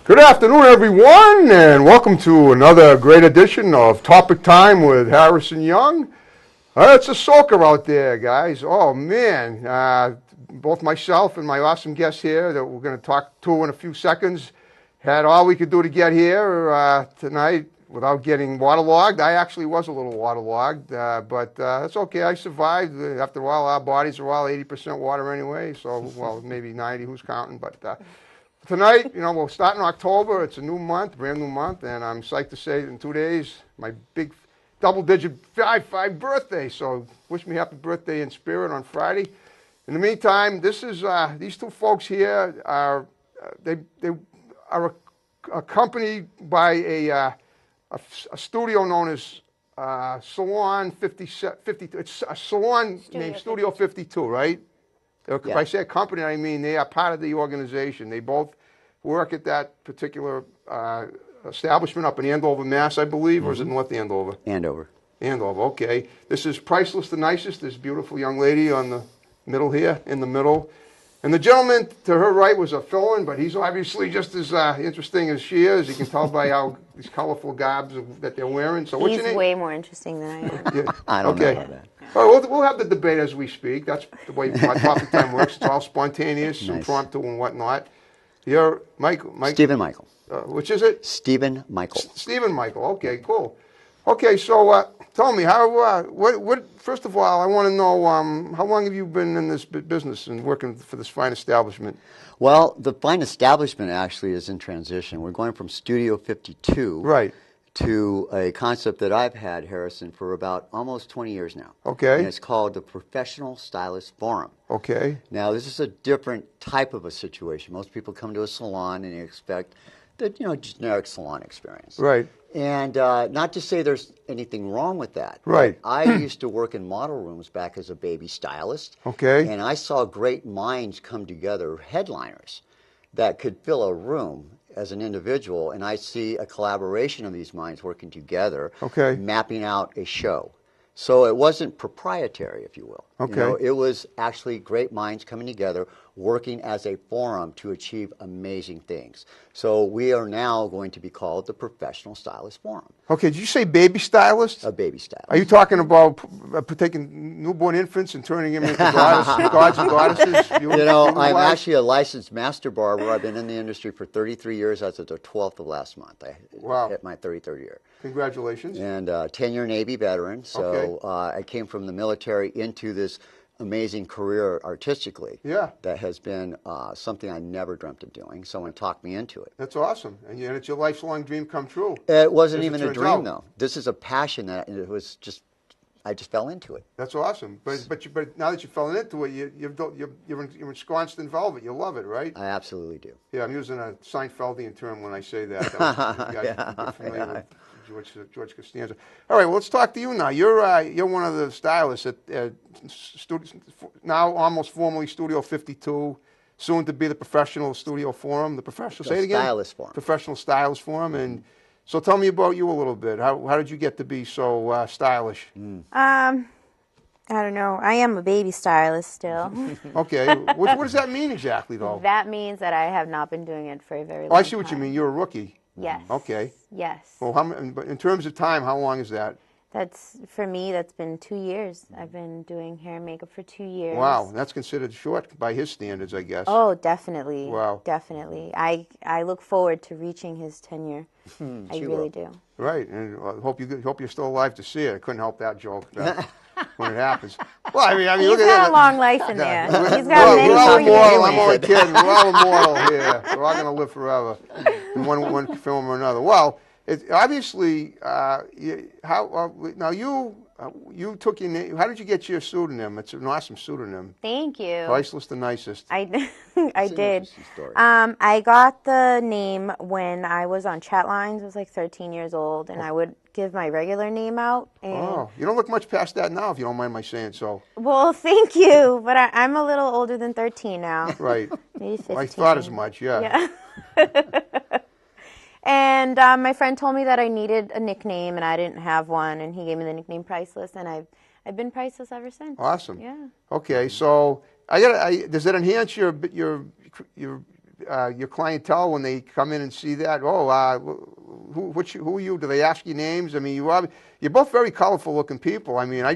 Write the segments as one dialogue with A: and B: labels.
A: Good afternoon, everyone, and welcome to another great edition of Topic Time with Harrison Young. It's a soaker out there, guys. Oh, man. Both myself and my awesome guest here that we're going to talk to in a few seconds had all we could do to get here tonight without getting waterlogged. I actually was a little waterlogged, but that's okay. I survived. After all, our bodies are all 80% water anyway, so, well, maybe 90, who's counting, but... Tonight, you know, we'll start in October. It's a new month, brand new month, and I'm psyched to say in 2 days, my big double-digit 5 birthday. So wish me happy birthday in spirit on Friday. In the meantime, this is these two folks here are they are accompanied by a studio known as Salon 52. It's a salon named Studio 52, right? If I say a company, I mean they are part of the organization. They both work at that particular establishment up in Andover, Mass, I believe, or is it North Andover?
B: Andover.
A: Andover, okay. This is Priceless, the nicest, this beautiful young lady on the middle here, in the middle. And the gentleman to her right was a fill-in, but he's obviously just as interesting as she is. You can tell by how these colorful garbs that they're wearing. So what's your name?
C: He's way more interesting than I am.
A: Yeah.
B: I don't know about that.
A: All right, we'll have the debate as we speak. That's the way Topic Time works. It's all spontaneous, impromptu, and whatnot. You're Michael.
B: Stephen Michael.
A: Which is it?
B: Stephen Michael.
A: Stephen Michael. Okay, cool. Okay, so tell me, first of all, I want to know how long have you been in this business and working for this fine establishment?
B: Well, the fine establishment actually is in transition. We're going from Studio 52 to a concept that I've had, Harrison, for about almost 20 years now.
A: Okay.
B: And it's called the Professional Stylist Forum.
A: Okay.
B: Now, this is a different type of a situation. Most people come to a salon and they expect the generic salon experience.
A: Right.
B: And not to say there's anything wrong with that.
A: Right.
B: I used to work in model rooms back as a baby stylist.
A: Okay.
B: And I saw great minds come together, headliners, that could fill a room as an individual, and I see a collaboration of these minds working together, mapping out a show. So it wasn't proprietary, if you will.
A: Okay.
B: You know, it was actually great minds coming together, working as a forum to achieve amazing things. So we are now going to be called the Professional Stylist Forum.
A: Okay, did you say baby stylist?
B: A baby stylist.
A: Are you talking about taking newborn infants and turning them into gods and goddesses?
B: I'm actually a licensed master barber. I've been in the industry for 33 years. That's at the 12th of last month. I hit my 33rd year.
A: Congratulations.
B: And 10-year Navy veteran. So I came from the military into this amazing career artistically.
A: Yeah.
B: That has been something I never dreamt of doing. Someone talked me into it.
A: That's awesome. And it's your lifelong dream come true.
B: It wasn't even a dream, though. This is a passion that I just fell into it.
A: That's awesome. But now that you fell into it, you're ensconced in velvet. You love it, right?
B: I absolutely do.
A: Yeah, I'm using a Seinfeldian term when I say that. You're familiar with George Costanza. All right, well, let's talk to you now. You're one of the stylists at now almost formerly Studio 52, soon to be the Professional Studio Forum, the Professional. Say it again.
B: Stylist Forum.
A: Professional Stylist Forum, and so tell me about you a little bit. How did you get to be so stylish?
C: I don't know. I am a baby stylist still.
A: Okay. What does that mean exactly, though?
C: That means that I have not been doing it for a very long time.
A: Oh, I see what you mean. You're a rookie.
C: Yes.
A: Okay.
C: Yes.
A: Well, but in terms of time, how long is that?
C: For me, that's been 2 years. I've been doing hair and makeup for 2 years.
A: Wow, that's considered short by his standards, I guess.
C: Oh, definitely.
A: Wow.
C: Definitely. I look forward to reaching his tenure. I really do.
A: Right, and I hope you're still alive to see it. I couldn't help that joke when it happens. Well, I mean,
C: he's
A: look at
C: got a long life in there. He's got many more years.
A: I'm only kidding. We're all immortal here. We're all going to live forever in one film or another. Well, obviously, now you you took your name. How did you get your pseudonym? It's an awesome pseudonym.
C: Thank you.
A: Priceless, the nicest.
C: I
B: That's
C: did.
B: Story.
C: I got the name when I was on chat lines. I was like 13 years old, and I would give my regular name out. And
A: You don't look much past that now, if you don't mind my saying so.
C: well, thank you, but I'm a little older than 13 now.
A: Right.
C: Maybe 15.
A: Well, I thought as much, yeah.
C: And my friend told me that I needed a nickname, and I didn't have one, and he gave me the nickname Priceless, and I've been priceless ever since.
A: Awesome.
C: Yeah.
A: Okay, so does that enhance your clientele when they come in and see that? Who are you? Do they ask you names? I mean, you're both very colorful looking people. I mean, I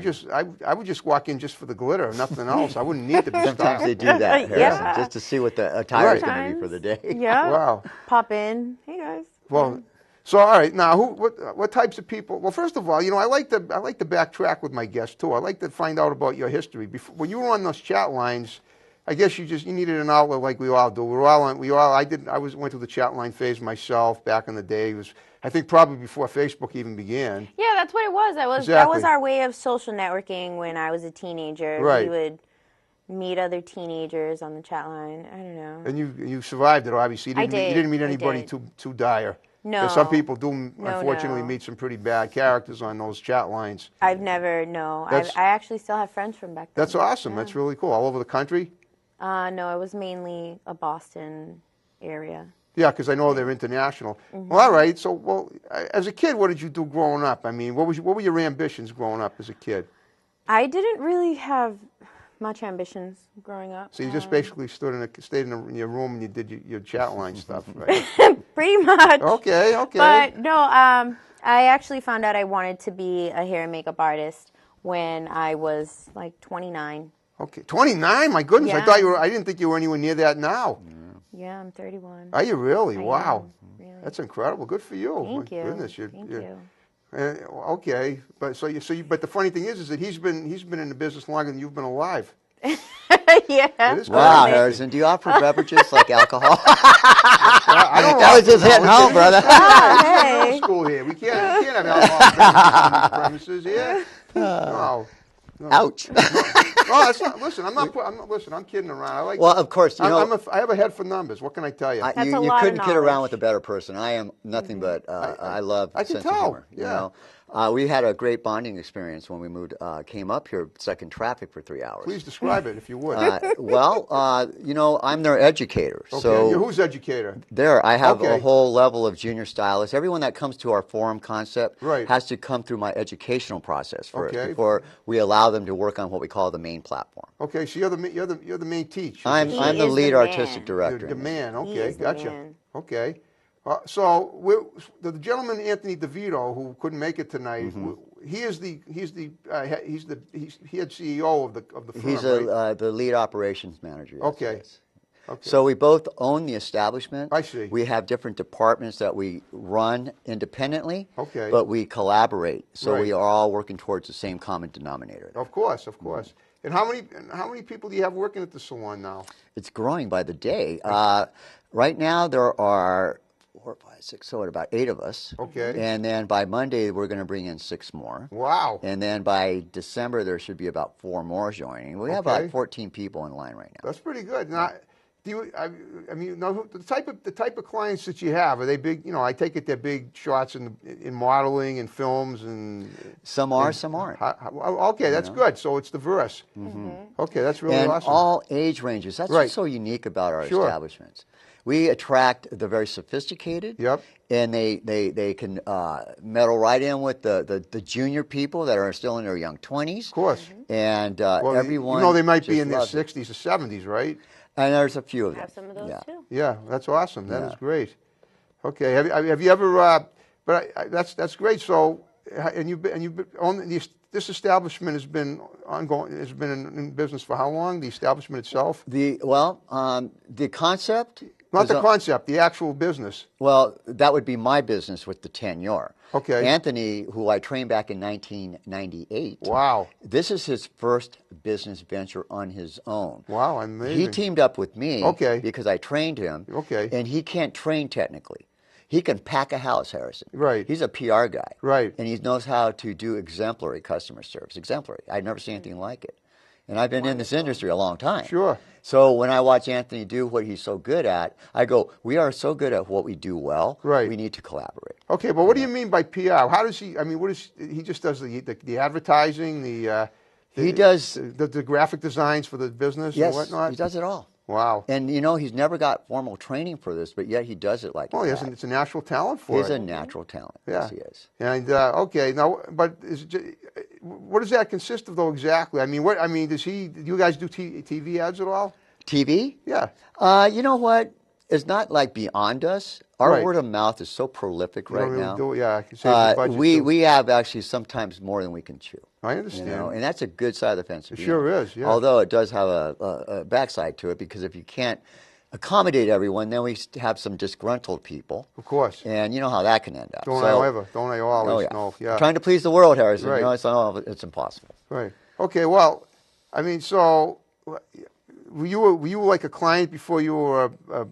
A: would just walk in just for the glitter, nothing else. I wouldn't need to be
B: Sometimes
A: styled.
B: they do that, Harrison,
C: Yeah.
B: just to see what the attire is going to be for the day.
C: Yeah.
A: Wow.
C: Pop in. Hey guys.
A: Well, so all right, now what types of people? Well, first of all, I like to backtrack with my guests too. I like to find out about your history. When you were on those chat lines, I guess you needed an outlet like we all do. I went through the chat line phase myself back in the day. It was, I think, probably before Facebook even began.
C: Yeah, that's what it was. That was our way of social networking when I was a teenager.
A: Right.
C: We would meet other teenagers on the chat line. I don't know.
A: And you survived it, obviously. You didn't meet anybody too dire.
C: No.
A: Some people do, unfortunately,
C: no.
A: meet some pretty bad characters on those chat lines.
C: I actually still have friends from back then.
A: That's awesome.
C: Yeah.
A: That's really cool. All over the country?
C: No, it was mainly a Boston area.
A: Yeah, because I know they're international. Mm-hmm. Well, all right. So, as a kid, what did you do growing up? I mean, what were your ambitions growing up as a kid?
C: I didn't really have much ambitions growing up.
A: So you just basically stayed in your room and you did your chat line stuff, right?
C: Pretty much.
A: Okay.
C: But no, I actually found out I wanted to be a hair and makeup artist when I was like 29.
A: Okay, 29. My goodness,
C: Yeah.
A: I didn't think you were anywhere near that now.
C: Yeah, I'm 31.
A: Are you really?
C: I
A: Wow,
C: am, really.
A: That's incredible. Good for you.
C: Thank you.
A: Goodness,
C: Thank you.
A: Okay, but but the funny thing is that he's been in the business longer than you've been alive.
C: Yeah.
B: Wow, Harrison, do you offer beverages like alcohol?
A: I don't know.
B: That was just hitting home, brother.
C: Hey.
A: School here. We can't have alcohol on premises here. No.
B: Ouch.
A: No, that's not. Listen, I'm kidding around.
B: Well, of course,
A: I have a head for numbers. What can I tell you?
B: You couldn't kid around with a better person. I am nothing but I love
A: I can
B: sense
A: tell.
B: of humor.
A: Yeah.
B: We had a great bonding experience when we came up here, stuck in traffic for 3 hours.
A: Please describe it if you would.
B: I'm their educator.
A: Okay.
B: So
A: You're whose educator?
B: I have a whole level of junior stylists. Everyone that comes to our forum concept has to come through my educational process first before we allow them to work on what we call the main platform.
A: Okay, so you're the main teacher.
B: I'm the lead artistic director.
A: You're the man.
C: He
A: Okay,
C: is the
A: gotcha.
C: man.
A: Okay. The gentleman Anthony DeVito, who couldn't make it tonight, he's the head CEO of the firm.
B: He's the lead operations manager. Yes,
A: Okay.
B: yes. So we both own the establishment.
A: I see.
B: We have different departments that we run independently.
A: Okay.
B: But we collaborate, so we are all working towards the same common denominator.
A: Of course. And how many people do you have working at the salon now?
B: It's growing by the day. Right now there are 4, 5, 6, so about 8 of us.
A: Okay.
B: And then by Monday we're going to bring in 6 more.
A: Wow.
B: And then by December there should be about 4 more joining. We have about 14 people in line right now.
A: That's pretty good. Now, the type of clients that you have, are they big? I take it they're big shots in modeling and films and.
B: Some are, some aren't.
A: Okay, that's good. So it's diverse. Mm-hmm. Okay, that's really awesome.
B: And all age ranges. That's what's so unique about our establishments. We attract the very sophisticated.
A: Yep.
B: And they can meddle right in with the junior people that are still in their young 20s.
A: Of course.
B: And everyone.
A: They might be in their 60s or 70s, right?
B: And there's a few of them.
C: Have some of those too.
A: Yeah, that's awesome. That is great. Okay, have you ever? That's great. So, this establishment has been ongoing. Has been in business for how long? The establishment itself.
B: The concept.
A: Not the concept, the actual business.
B: Well, that would be my business with the tenure.
A: Okay.
B: Anthony, who I trained back in 1998.
A: Wow.
B: This is his first business venture on his own.
A: Wow, amazing.
B: He teamed up with me
A: Okay.
B: because I trained him.
A: Okay.
B: And he can't train technically. He can pack a house, Harrison.
A: Right.
B: He's a PR guy.
A: Right.
B: And he knows how to do exemplary customer service. Exemplary. I've never seen anything like it. And I've been in this industry a long time.
A: Sure.
B: So when I watch Anthony do what he's so good at, I go, we are so good at what we do well.
A: Right.
B: We need to collaborate.
A: Okay, but what do you mean by PR? How does he? I mean, what is he just does the advertising,
B: He does
A: the graphic designs for the business and whatnot?
B: He does it all.
A: Wow.
B: And, he's never got formal training for this, but yet he does it like that.
A: It's a natural talent for it.
B: He's a natural talent.
A: Yeah.
B: Yes, he is.
A: And, okay, now, but what does that consist of, though, exactly? I mean, do you guys do TV ads at all? TV? Yeah.
B: You know what? It's not like beyond us. Our word of mouth is so prolific right now.
A: I can say budget
B: we have actually sometimes more than we can chew.
A: I understand.
B: And that's a good side of the fence.
A: It sure is, yeah.
B: Although it does have a backside to it, because if you can't accommodate everyone, then we have some disgruntled people.
A: Of course.
B: And you know how that can end up.
A: Don't I always know? Yeah.
B: Trying to please the world, Harrison.
A: Right.
B: It's impossible.
A: Right. Okay, well, I mean, so were you like a client before you were a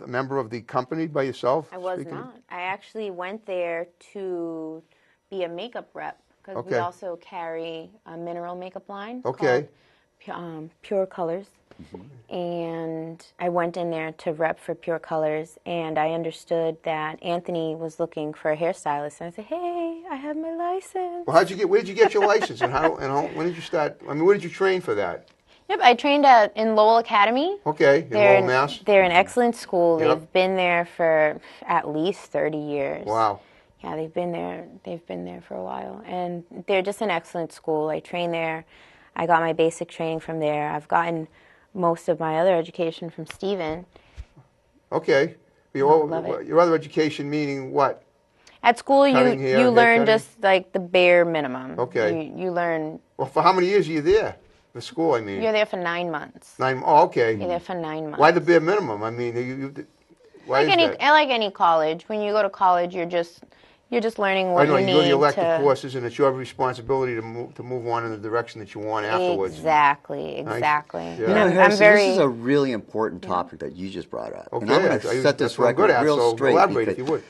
A: member of the company by yourself?
C: I was not. I actually went there to be a makeup rep, because we also carry a mineral makeup line called Pure Colors. Mm-hmm. And I went in there to rep for Pure Colors, and I understood that Anthony was looking for a hairstylist. And I said, hey, I have my license.
A: Well, where did you get your license, and when did you start? I mean, where did you train for that?
C: Yep, I trained in Lowell Academy.
A: Okay, in Lowell, Mass.
C: They're an excellent school. Yep. They've been there for at least 30 years.
A: Wow.
C: Yeah, they've been there for a while, and they're just an excellent school. I trained there. I got my basic training from there. I've gotten most of my other education from Stephen.
A: Okay. Your other education meaning what?
C: At school, you learn just like the bare minimum.
A: Okay.
C: You learn.
A: Well, for how many years are you there? The school, I mean.
C: You're there for 9 months.
A: Oh, okay.
C: You're there for 9 months.
A: Why the bare minimum? I mean, why is that?
C: Like any college. When you go to college, you're just learning what you need.
A: I know, you go to the elective courses, and it's your responsibility to move on in the direction that you want afterwards.
C: Exactly.
B: Yeah. Harrison, this is a really important topic that you just brought up.
A: Okay,
B: and I'm going to set this record real straight.
A: Elaborate if you would.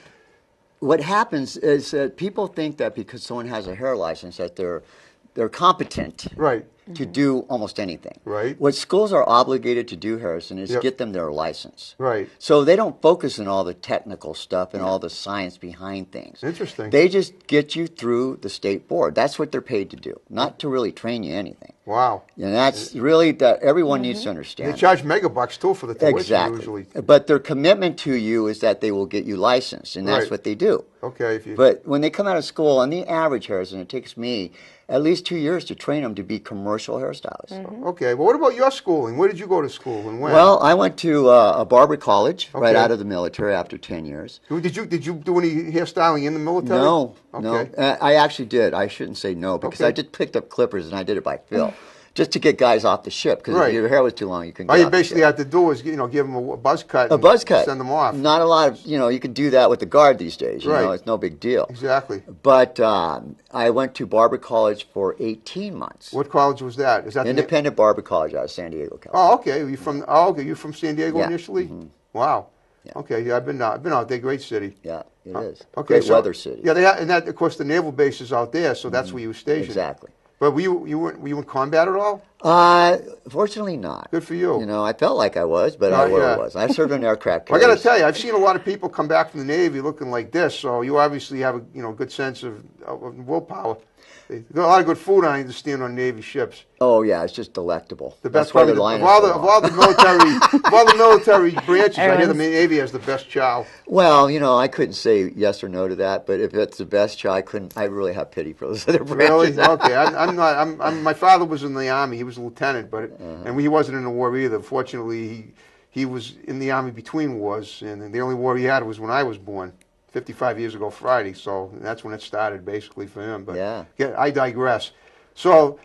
B: What happens is that people think that because someone has a hair license that they're competent.
A: Right.
B: To do almost anything.
A: Right.
B: What schools are obligated to do, Harrison, is get them their license.
A: Right.
B: So they don't focus on all the technical stuff and all the science behind things.
A: Interesting.
B: They just get you through the state board. That's what they're paid to do, not to really train you anything.
A: Wow.
B: And that's really that everyone needs to understand.
A: They charge megabucks too for the tuition
B: exactly.
A: usually.
B: But their commitment to you is that they will get you licensed, and that's what they do.
A: Okay.
B: But when they come out of school, on the average, Harrison, it takes me at least 2 years to train them to be commercial hairstylists.
A: Mm-hmm. Okay. Well, what about your schooling? Where did you go to school and when?
B: Well, I went to a barber college right out of the military after 10 years.
A: Did you do any hairstyling in the military?
B: No.
A: Okay.
B: No. I actually did. I shouldn't say no, because I just picked up clippers and I did it by feel. Just to get guys off the ship, because if your hair was too long, you couldn't get
A: All you
B: off the
A: basically
B: ship.
A: have to do is, give them a buzz cut.
B: A buzz cut.
A: Send them off.
B: Not a lot of, you can do that with the guard these days. You know, it's no big deal.
A: Exactly.
B: But I went to barber college for 18 months.
A: What college was that? Is that
B: Independent Barber College out of San Diego, California.
A: Oh, okay. You're from San Diego initially? Mm-hmm. Wow. Yeah. Okay, yeah, I've been out there. Great city.
B: Yeah, it is.
A: Okay,
B: Great weather city.
A: Yeah, and that, of course, the naval base is out there, so that's where you were stationed.
B: Exactly.
A: But were you in combat at all?
B: Fortunately not.
A: Good for you.
B: I felt like I was, but I was. I served on aircraft carriers.
A: I got to tell you, I've seen a lot of people come back from the Navy looking like this, so you obviously have a good sense of willpower. There's a lot of good food, I understand, on Navy ships.
B: Oh yeah, it's just delectable.
A: The best part of all the military branches. I hear the Navy has the best chow.
B: Well, I couldn't say yes or no to that, but if it's the best chow, I really have pity for those other branches.
A: Really? Okay, I'm not. My father was in the Army. He was a lieutenant, and he wasn't in the war either. Fortunately, he was in the Army between wars, and the only war he had was when I was born. 55 years ago Friday, so that's when it started basically for him. But I digress. But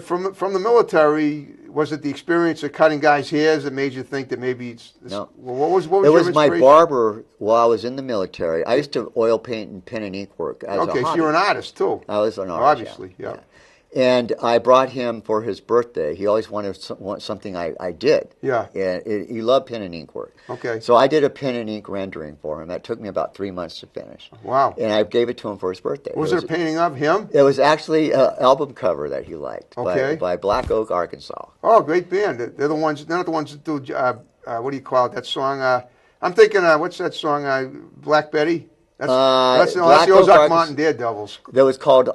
A: from the military, was it the experience of cutting guys' hairs that made you think that maybe it's
B: no?
A: What was
B: it was my barber while I was in the military. I used to oil paint and pen and ink work. As a hobby.
A: So you're an artist too.
B: I was an artist.
A: Obviously, yeah.
B: And I brought him for his birthday. He always wanted something I did.
A: Yeah.
B: And he loved pen and ink work.
A: Okay.
B: So I did a pen and ink rendering for him. That took me about 3 months to finish.
A: Wow.
B: And I gave it to him for his birthday.
A: Was it a painting of him?
B: It was actually an album cover that he liked by Black Oak, Arkansas.
A: Oh, great band. They're the ones. They're not the ones that do. What do you call it? That song. I'm thinking. What's that song? Black Betty. That's the Ozark Mountain Daredevils.
B: That was called.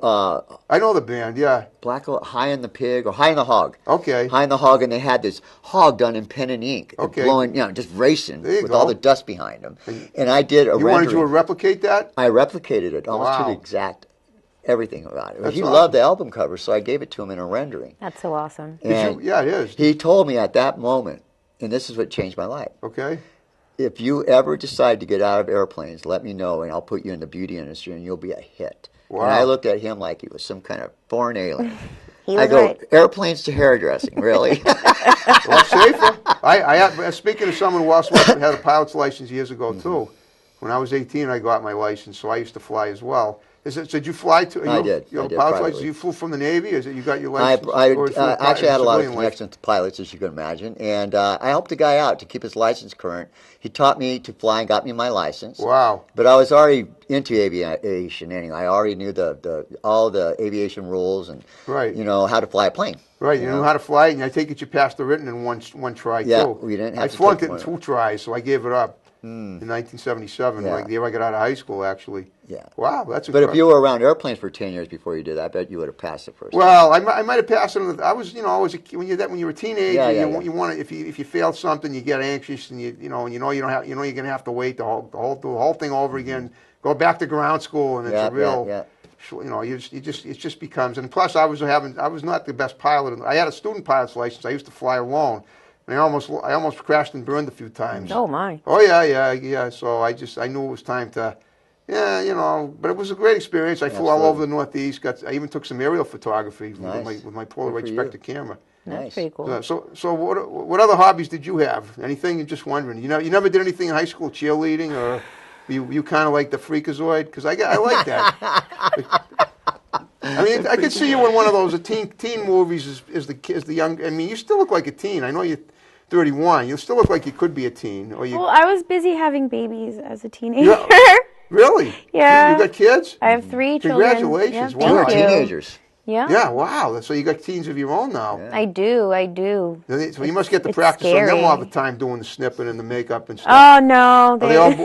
A: I know the band. Yeah.
B: Black Oak, High in the Pig or High in the Hog.
A: Okay.
B: High in the Hog, and they had this hog done in pen and ink, blowing, just racing with all the dust behind them. And I did a rendering.
A: You wanted to replicate that?
B: I replicated it almost to the exact. Everything about it. He loved the album cover, so I gave it to him in a rendering.
C: That's so awesome.
A: Yeah, it is.
B: He told me at that moment, and this is what changed my life.
A: Okay.
B: If you ever decide to get out of airplanes, let me know, and I'll put you in the beauty industry, and you'll be a hit. Wow. And I looked at him like he was some kind of foreign alien. I go, airplanes to hairdressing, really?
A: Well, safer. Speaking of someone who also had a pilot's license years ago, too. When I was 18, I got my license, so I used to fly as well. So did you fly to?
B: I did.
A: You have a pilot's license? You flew from the Navy? Is it you got your license?
B: I actually had a lot of connections to pilots, as you can imagine, and I helped a guy out to keep his license current. He taught me to fly and got me my license.
A: Wow!
B: But I was already into aviation anyway. I already knew all the aviation rules and how to fly a plane.
A: Right, you knew how to fly, and I take it you passed the written in one try too.
B: Yeah, we didn't have
A: I flunked it in 2 tries, so I gave it up. In 1977, like the year I got out of high school, actually.
B: Yeah.
A: Wow, that's incredible.
B: But if you were around airplanes for 10 years before you did that, I bet you would have passed it first.
A: Well, I might have passed it. I was, always when you're a teenager, you want to, if you fail something, you get anxious, and you don't have, you're gonna have to wait the whole thing over again. Go back to ground school, and it's a real. It just becomes. And plus, I was not the best pilot. I had a student pilot's license. I used to fly alone. And I almost crashed and burned a few times.
C: Oh my!
A: Oh yeah. So I knew it was time to, But it was a great experience. I flew all over the Northeast. I even took some aerial photography with my Polaroid Spectra camera.
C: That's pretty cool.
A: So what other hobbies did you have? Anything? You're just wondering. You never did anything in high school, cheerleading, or you kind of like the freakazoid? Because I like that. I mean, I could see you in one of those teen movies as the young. I mean, you still look like a teen. I know you're 31. You still look like you could be a teen.
C: Well, I was busy having babies as a teenager.
A: Yeah. Really?
C: Yeah.
A: You got kids?
C: I have 3 children.
A: Congratulations!
C: Yeah,
A: wow.
B: Teenagers.
C: Yeah.
A: Yeah. Wow. So you got teens of your own now.
C: Yeah. I do.
A: So you must get to practice on them all the time, doing the snipping and the makeup and stuff.
C: Oh no.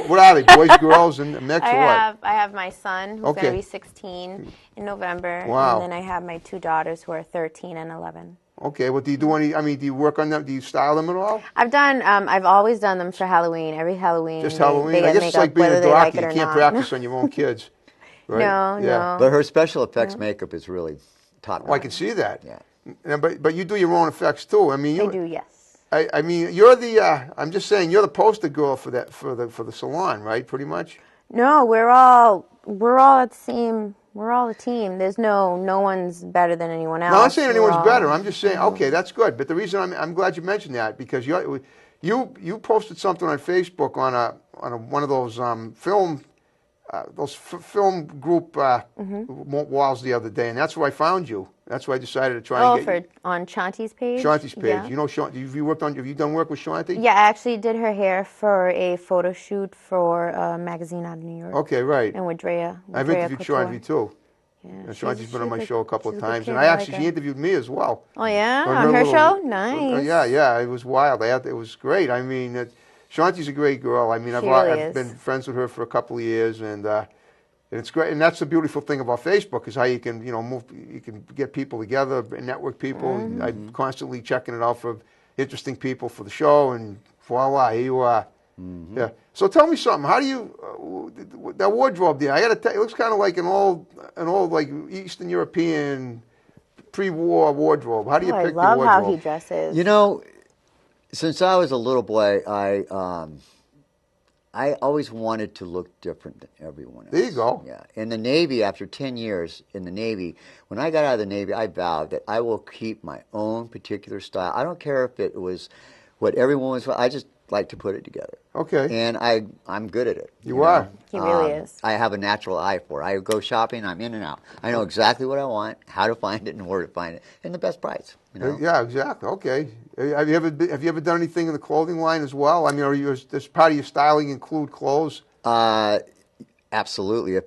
A: What are they? Boys, girls, and a mix, or what?
C: I have my son who's going to be 16 in November.
A: Wow.
C: And then I have my 2 daughters who are 13 and 11.
A: Okay, well, do you do any? I mean, do you work on them? Do you style them at all?
C: I've always done them for Halloween. Every Halloween.
A: Just Halloween. I guess it's like being a doctor. You can't practice on your own kids. Right?
C: No.
B: But her special effects makeup is really top notch.
A: Oh, I can see that.
B: Yeah.
A: But you do your own effects too. I mean,
C: I do. Yes.
A: I mean, you're the. I'm just saying, you're the poster girl for that for the salon, right? Pretty much.
C: No, we're all at the same. We're all a team. There's no one's better than anyone else.
A: No, I'm not saying anyone's better. I'm just saying, okay, that's good. But the reason I'm glad you mentioned that, because you posted something on Facebook on one of those film group walls the other day, and that's where I found you. That's why I decided to try and get
C: on Shanti's page.
A: Shanti's page.
C: Yeah.
A: You know, have you done work with Shanti?
C: Yeah, I actually did her hair for a photo shoot for a magazine out of New York.
A: Okay, right.
C: And with Drea.
A: I've interviewed Shanti too.
C: Yeah,
A: Shanti's been on my show a couple of times, and she interviewed me as well.
C: Oh yeah, on her show, nice.
A: Yeah, it was wild. It was great. I mean, Shanti's a great girl. I mean, I've been friends with her for a couple of years, and it's great. And that's the beautiful thing about Facebook, is how you can you can get people together, network people. Mm-hmm. I'm constantly checking it out for interesting people for the show, and voila, here you are. Mm-hmm. Yeah. So tell me something. How do you that wardrobe there? I got to tell you, it looks kind of like an old like Eastern European pre-war wardrobe. How do you pick the wardrobe?
C: I love how he dresses.
B: You know, since I was a little boy, I always wanted to look different than everyone else.
A: There you go.
B: Yeah. In the Navy, after 10 years in the Navy, when I got out of the Navy, I vowed that I will keep my own particular style. I don't care if it was what everyone was. like to put it together.
A: Okay.
B: And I'm good at it.
A: You are.
C: He really is.
B: I have a natural eye for it. I go shopping, I'm in and out. I know exactly what I want, how to find it, and where to find it, and the best price.
A: Yeah, exactly. Okay. Have you ever done anything in the clothing line as well? I mean, does part of your styling include clothes?
B: Absolutely.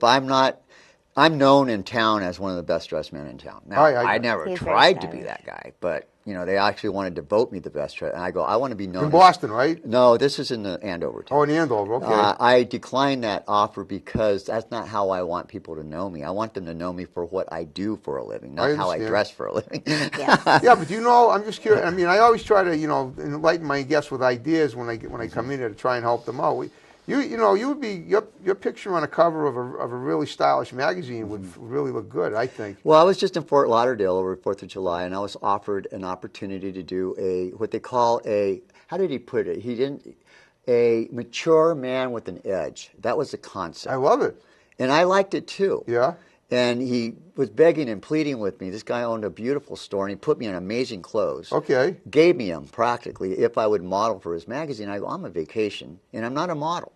B: I'm known in town as one of the best dressed men in town. Now, I never tried to be that guy, but they actually wanted to vote me the best dressed. And I go, I want to be known
A: in Boston, right?
B: No, this is in the Andover town.
A: Oh, in Andover. Okay.
B: I declined that offer because that's not how I want people to know me. I want them to know me for what I do for a living, not how I dress for a living.
A: Yeah, but I'm just curious. I mean, I always try to enlighten my guests with ideas when I come in here to try and help them out. You would be your picture on a cover of a really stylish magazine would really look good, I think.
B: Well, I was just in Fort Lauderdale over 4th of July, and I was offered an opportunity to do what they call how did he put it? A mature man with an edge. That was the concept.
A: I love it.
B: And I liked it too.
A: Yeah.
B: And he was begging and pleading with me. This guy owned a beautiful store, and he put me in amazing clothes.
A: Okay.
B: Gave me them practically if I would model for his magazine. I go, I'm on vacation, and I'm not a model.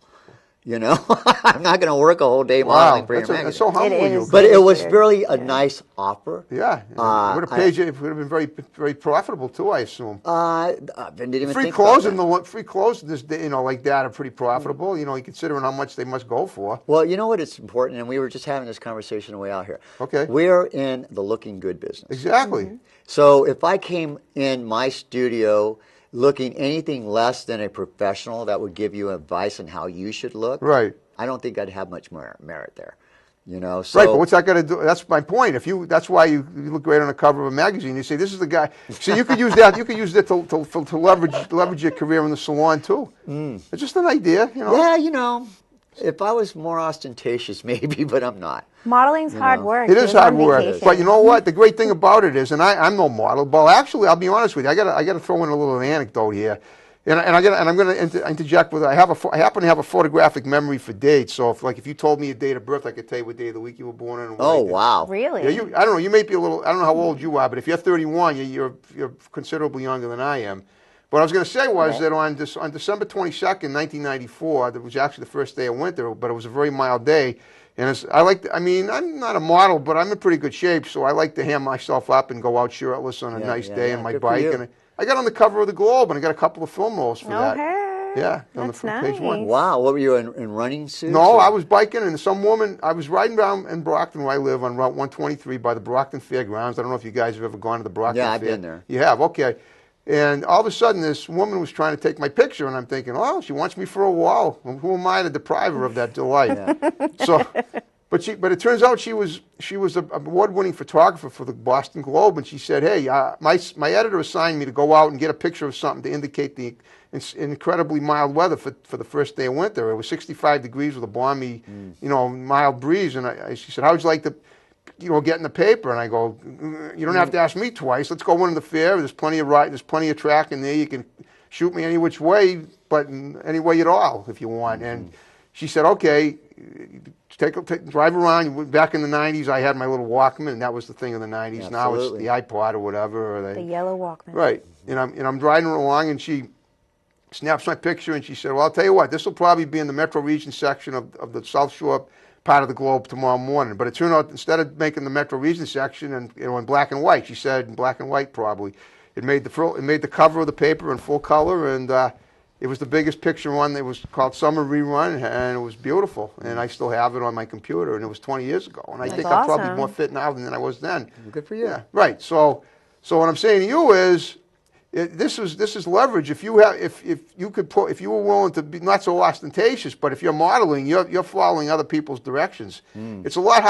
B: I'm not going to work a whole day modeling for your magazine.
A: That's so humble of you.
B: But it was really a nice offer.
A: Yeah. It would have paid you. It would have been very, very profitable too, I assume.
B: I didn't even
A: free
B: think
A: clothes
B: about that.
A: Free clothes this day, like that are pretty profitable. Considering how much they must go for.
B: Well, you know what? It's important, and we were just having this conversation on the way out here.
A: Okay.
B: We're in the looking good business.
A: Exactly.
B: So if I came in my studio looking anything less than a professional that would give you advice on how you should look,
A: right?
B: I don't think I'd have much merit there. So,
A: right, but what's that got to do? That's my point. That's why you look great on the cover of a magazine. You say this is the guy. So you could use that. You could use that to leverage your career in the salon too. It's just an idea,
B: Yeah, if I was more ostentatious, maybe, but I'm not.
C: Modeling's hard work.
A: It is hard work, but you know what? The great thing about it is, and I'm no model, but actually, I'll be honest with you. I got to throw in a little anecdote here, and I'm going to interject with. I happen to have a photographic memory for dates. So if you told me a date of birth, I could tell you what day of the week you were born in.
B: Oh wow!
C: Really?
A: Yeah, I don't know. You may be a little. I don't know how old you are, but if you're 31, you're considerably younger than I am. What I was going to say was that on December 22nd, 1994, that was actually the first day of winter, but it was a very mild day. And I'm not a model, but I'm in pretty good shape, so I like to ham myself up and go out shirtless on a nice day on my bike. And I got on the cover of the Globe, and I got a couple of film rolls for that. Yeah, on the front page one.
B: Wow, what were you in running suits?
A: No, I was biking, and some woman. I was riding down in Brockton, where I live, on Route 123 by the Brockton Fairgrounds. I don't know if you guys have ever gone to the Brockton.
B: Yeah, I've been there.
A: You have, okay. And all of a sudden, this woman was trying to take my picture, and I'm thinking, oh, she wants me for a while. Well, who am I to deprive her of that delight? So, but it turns out she was an award-winning photographer for the Boston Globe, and she said, hey, my editor assigned me to go out and get a picture of something to indicate the incredibly mild weather for the first day of winter. It was 65 degrees with a balmy, mild breeze, and she said, how would you like to get in the paper? And I go, you don't have to ask me twice. Let's go in the fair. There's plenty of track in there. You can shoot me any which way, but any way at all if you want. And she said, okay, drive around. Back in the 90s, I had my little Walkman, and that was the thing in the 90s. Absolutely. Now it's the iPod or whatever. Or
C: the yellow Walkman.
A: Right. And I'm driving along, and she snaps my picture, and she said, well, I'll tell you what, this will probably be in the Metro Region section of the South Shore part of the Globe tomorrow morning. But it turned out, instead of making the Metro Region section and in black and white, she said in black and white probably, it made the cover of the paper in full color, and it was the biggest picture one. It was called Summer Rerun, and it was beautiful. And I still have it on my computer, and it was 20 years ago. And I think I'm probably more fit now than I was then.
B: Good for you.
A: Yeah, right. So what I'm saying to you is, this is leverage. If you were willing to be not so ostentatious, but if you're modeling, you're following other people's directions. It's a lot.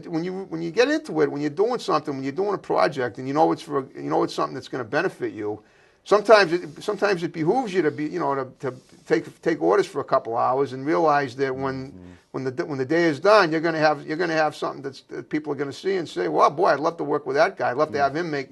A: When you get into it, when you're doing something, when you're doing a project, and it's something that's going to benefit you. Sometimes it behooves you to be to take orders for a couple hours and realize that when the day is done, you're going to have something that people are going to see and say, well, boy, I'd love to work with that guy. I'd love to have him make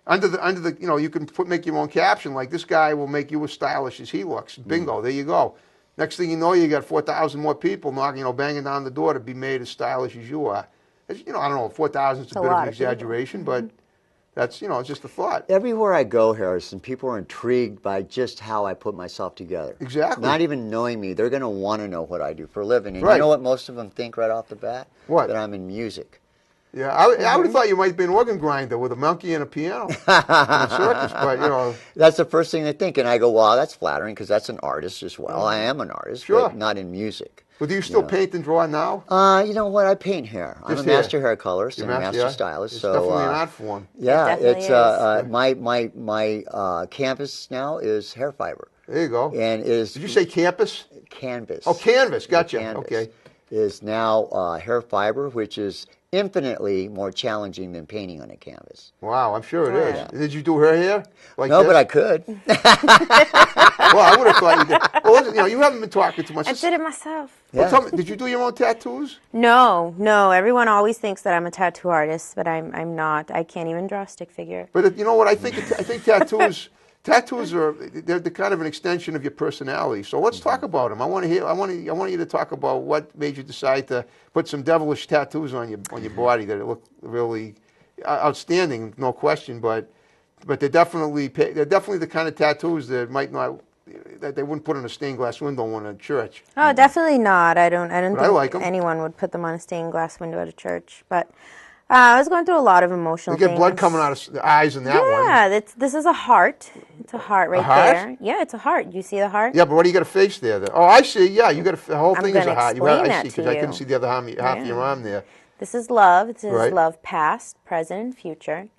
A: under the you can make your own caption like, this guy will make you as stylish as he looks. Bingo, there you go. Next thing you know, you got 4,000 more people banging down the door to be made as stylish as you are. I don't know, 4,000 is a bit of an exaggeration, but That's, you know, it's just a thought.
B: Everywhere I go, Harrison, people are intrigued by just how I put myself together.
A: Exactly.
B: Not even knowing me, they're going to want to know what I do for a living. And
A: right.
B: You know what most of them think right off the bat?
A: What?
B: That I'm in music.
A: Yeah, I would have thought you might be an organ grinder with a monkey and a piano in a circus, but, you know.
B: That's the first thing they think, and I go, well, that's flattering, because that's an artist as well. I am an artist,
A: sure.
B: but not in music.
A: Well, do you still paint and draw now?
B: You know what? I paint hair. I'm a master hair colorist and a master stylist.
A: It's
B: so
A: definitely an art form.
B: Yeah, it's my canvas now is hair fiber.
A: There you go.
B: And
A: did you say campus?
B: Canvas.
A: Oh, canvas. Gotcha.
B: Canvas
A: okay.
B: Is now hair fiber, which is infinitely more challenging than painting on a canvas.
A: Wow, I'm sure it is. Yeah. Did you do her hair? Like
B: no,
A: this?
B: But I could.
A: Well, I would have thought you did. Well, listen, you know, you haven't been talking too much.
C: I did it myself.
A: Well, tell me, did you do your own tattoos?
C: No. Everyone always thinks that I'm a tattoo artist, but I'm not. I can't even draw a stick figure.
A: But you know what? I think tattoos. Tattoos they're kind of an extension of your personality. So let's talk about them. I want you to talk about what made you decide to put some devilish tattoos on your body that look really outstanding, no question. But they're definitely the kind of tattoos that that they wouldn't put on a stained glass window in a church.
C: Oh, definitely not. I don't think
A: like
C: anyone would put them on a stained glass window at a church, but. I was going through a lot of emotional things.
A: You get blood coming out of the eyes in that one.
C: Yeah, this is a heart. It's a heart right there. Yeah, it's a heart. You see the heart?
A: Yeah, but what do you got a face there? Oh, I see. Yeah, you got the whole thing is a heart.
C: I see,
A: because I couldn't see the other half of your arm there.
C: This is love. This is love past, present, and future.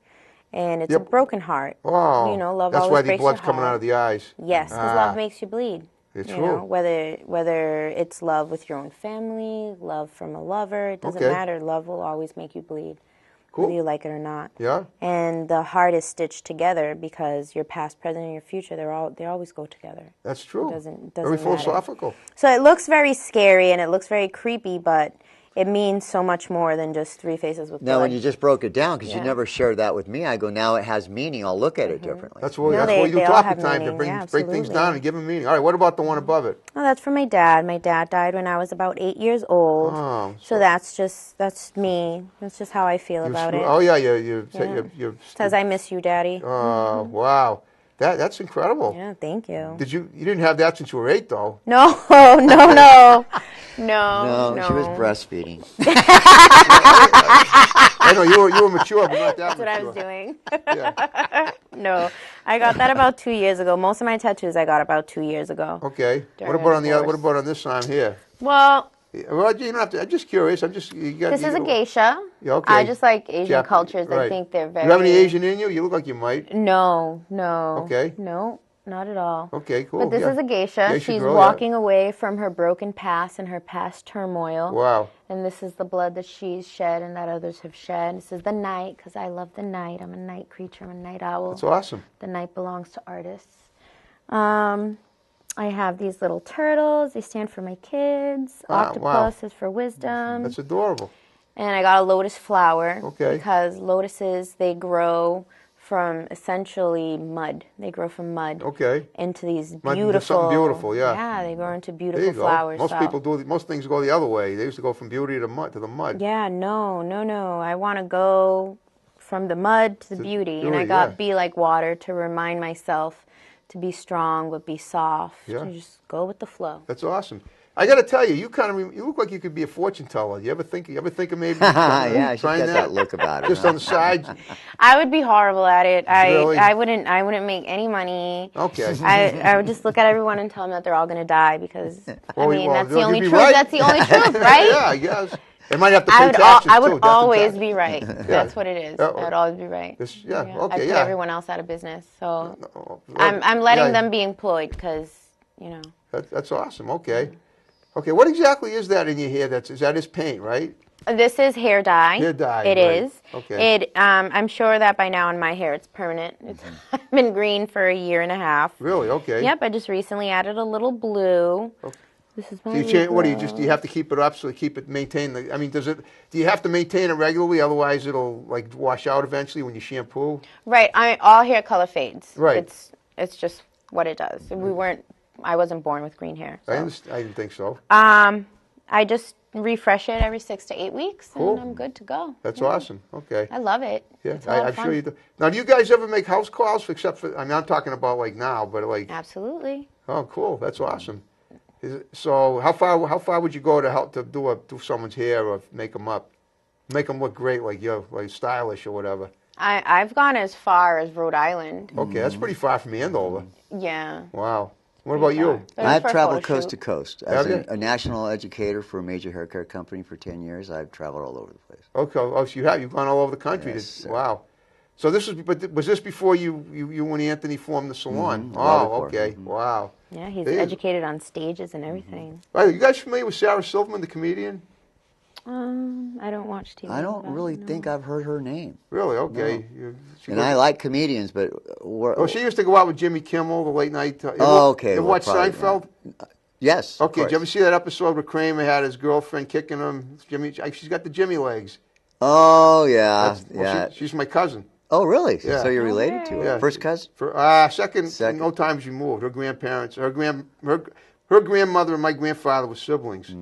C: And it's a broken heart.
A: Oh,
C: you know, love
A: that's
C: always
A: why the blood's coming out of the eyes.
C: Yes, because love makes you bleed.
A: It's
C: you
A: true.
C: know, whether it's love with your own family, love from a lover, it doesn't matter. Love will always make you bleed.
A: Cool.
C: Whether you like it or not.
A: Yeah.
C: And the heart is stitched together because your past, present, and your future, they always go together.
A: That's true.
C: It doesn't
A: very philosophical.
C: Matter. So it looks very scary and it looks very creepy, but it means so much more than just three faces with blood.
B: Now, when you just broke it down, because you never shared that with me, I go, now it has meaning. I'll look at it differently.
A: That's what we do talking time, to break things down and give them meaning. All right, what about the one above it?
C: Oh, that's for my dad. My dad died when I was about 8 years old.
A: Oh,
C: so that's me. That's just how I feel about it.
A: Oh, yeah, you
C: says, I miss you, Daddy.
A: Oh, wow. That's incredible.
C: Yeah, thank you.
A: You didn't have that since you were 8, though?
C: No. No,
B: she was breastfeeding.
A: I know you were mature, but not that
C: That's
A: mature.
C: what I was doing.
A: Yeah.
C: No, I got that about 2 years ago. Most of my tattoos I got about 2 years ago.
A: Okay. What about on this arm here?
C: Well,
A: you don't have to. I'm just curious.
C: This is a geisha.
A: Yeah, okay.
C: I just like Asian cultures.
A: Right.
C: I think they're very.
A: You have any Asian in you? You look like you might.
C: No.
A: Okay.
C: No, not at all.
A: Okay, cool.
C: But this is a geisha. She's walking away from her broken past and her past turmoil.
A: Wow.
C: And this is the blood that she's shed and that others have shed. This is the night, because I love the night. I'm a night creature. I'm a night owl.
A: That's awesome.
C: The night belongs to artists. I have these little turtles. They stand for my kids. Octopus is for wisdom.
A: That's adorable.
C: And I got a lotus flower.
A: Okay.
C: Because lotuses, they grow from essentially mud. They grow from mud.
A: Okay.
C: Into these
A: mud,
C: beautiful.
A: Something beautiful, yeah.
C: Yeah, they grow into beautiful flowers.
A: Most things go the other way. They used to go from beauty to the mud.
C: Yeah, no. I want to go from the mud to the beauty. And I got be like water to remind myself to be strong, but be soft.
A: Yeah.
C: To just go with the flow.
A: That's awesome. I got to tell you, you look like you could be a fortune teller. You ever think of maybe
B: yeah, she's got that look about her.
A: Just on the side.
C: I would be horrible at it.
A: Really?
C: I wouldn't make any money.
A: Okay.
C: I would just look at everyone and tell them that they're all going to die because that's the only truth.
A: Right.
C: That's the only truth, right?
A: Yeah, I guess. They might have to pay taxes
C: I would always be right. That's what it is. I would always be right.
A: Okay,
C: I put everyone else out of business. So I'm letting them be employed because,
A: That's awesome. Okay. Okay, what exactly is that in your hair? Is that his paint, right?
C: This is hair dye.
A: Hair dye.
C: It is.
A: Okay.
C: I'm sure that by now in my hair it's permanent. It's been green for a year and a half.
A: Really? Okay.
C: Yep. I just recently added a little blue. Okay. This is my.
A: Do you have to keep it up so maintain the? I mean, do you have to maintain it regularly? Otherwise, it'll wash out eventually when you shampoo.
C: Right. All hair color fades.
A: Right.
C: It's just what it does. I wasn't born with green hair. So.
A: I didn't think so.
C: I just refresh it every 6 to 8 weeks, and I'm good to go.
A: That's awesome. Okay.
C: I love it.
A: Yeah,
C: it's a lot of
A: I'm
C: fun.
A: sure you do. Now, do you guys ever make house calls, except for, I mean, I'm talking about like now, but like...
C: Absolutely.
A: Oh, cool. That's awesome. So how far would you go to help to do someone's hair or make them up? Make them look great, like you're like stylish or whatever.
C: I've gone as far as Rhode Island.
A: Okay, that's pretty far from Andover.
C: Yeah.
A: Wow. What about you?
B: I've traveled coast to coast. As a national educator for a major hair care company for 10 years, I've traveled all over the place.
A: Okay. Oh, so you've gone all over the country.
B: Yes,
A: wow. So but was this before you and Anthony formed the salon? Oh, okay. Wow.
C: Yeah, he's educated on stages and everything.
A: Are you guys familiar with Sarah Silverman, the comedian?
C: I don't watch TV.
B: I don't really think I've heard her name.
A: Really? Okay.
B: No. And I like comedians, but...
A: she used to go out with Jimmy Kimmel, the late night...
B: okay.
A: You watch Seinfeld?
B: Yeah. Yes,
A: okay, did you ever see that episode where Kramer had his girlfriend kicking him? She's got the Jimmy legs.
B: Oh, yeah.
A: She's my cousin.
B: Oh, really?
A: Yeah.
B: So you're related to her? Yeah. First cousin?
A: Second. No time she moved. Her grandparents, her grandmother and my grandfather were siblings.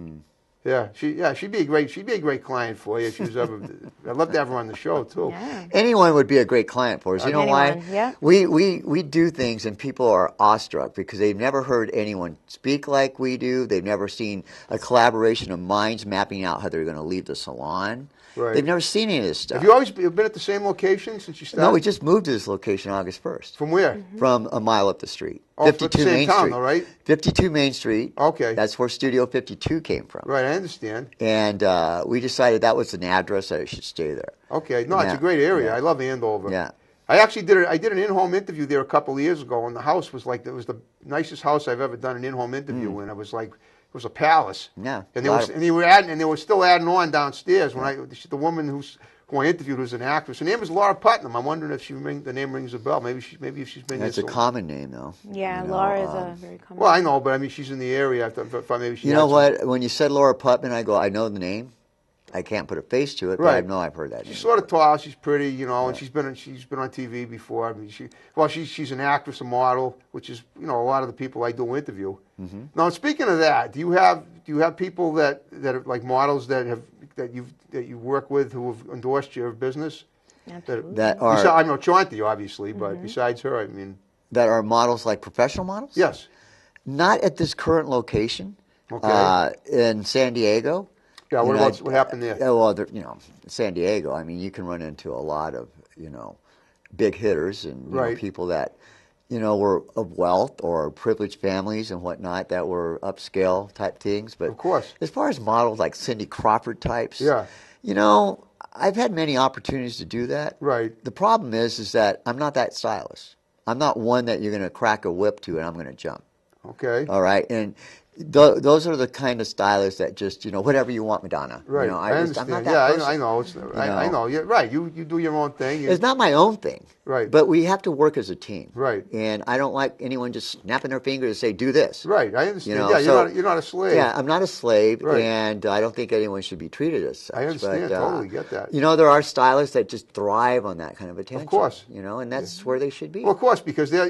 A: Yeah, she'd be a great client for you if she was ever. I'd love to have her on the show too.
C: Yeah.
B: Anyone would be a great client for us. You know why?
C: Yeah.
B: We do things and people are awestruck because they've never heard anyone speak like we do. They've never seen a collaboration of minds mapping out how they're going to leave the salon.
A: Right.
B: They've never seen any of this stuff.
A: Have you always been at the same location since you started?
B: No, we just moved to this location August 1st.
A: From where?
B: From a mile up the street.
A: 52 Main Street. Though, right?
B: 52 Main Street.
A: Okay.
B: That's where Studio 52 came from.
A: Right, I understand.
B: And we decided that was an address that I should stay there.
A: Okay. No, it's a great area. Yeah. I love Andover.
B: Yeah.
A: I actually did an in-home interview there a couple of years ago, and the house was it was the nicest house I've ever done an in-home interview in. It was like... It was a palace.
B: Yeah.
A: And they were still adding on downstairs when the woman who I interviewed was an actress. Her name was Laura Putnam. I'm wondering if the name rings a bell. Maybe if she's been.
B: That's a common name though.
C: Yeah, Laura is a very common.
A: Well, I know, but I mean, she's in the area. I thought maybe she.
B: You know what? When you said Laura Putnam, I know the name. I can't put a face to it, but I know I've heard that.
A: She's sort of tall. She's pretty, and she's been on TV before. I mean, she's an actress, a model, which is a lot of the people I do interview. Now, speaking of that, do you have people that are like models that you work with who have endorsed your business?
C: Absolutely.
A: I know Chauncey, obviously, but besides her, I mean,
B: that are models, like professional models.
A: Yes.
B: Not at this current location.
A: Okay.
B: In San Diego.
A: Yeah, what happened there?
B: Well, San Diego, I mean, you can run into a lot of, big hitters and people that, were of wealth or privileged families and whatnot that were upscale type things. But
A: of course,
B: as far as models like Cindy Crawford types, I've had many opportunities to do that.
A: Right.
B: The problem is that I'm not that stylish. I'm not one that you're going to crack a whip to and I'm going to jump.
A: Okay.
B: All right. And those are the kind of stylists that just, whatever you want, Madonna.
A: Right. I understand. I'm not that person. I know. I know. You're right. You do your own thing.
B: It's not my own thing.
A: Right.
B: But we have to work as a team.
A: Right.
B: And I don't like anyone just snapping their fingers and say, do this.
A: Right. I understand. You're not a slave.
B: Yeah, I'm not a slave. Right. And I don't think anyone should be treated as such.
A: I understand. Totally get that.
B: There are stylists that just thrive on that kind of attention.
A: Of course.
B: And that's where they should be.
A: Well, of course, because they're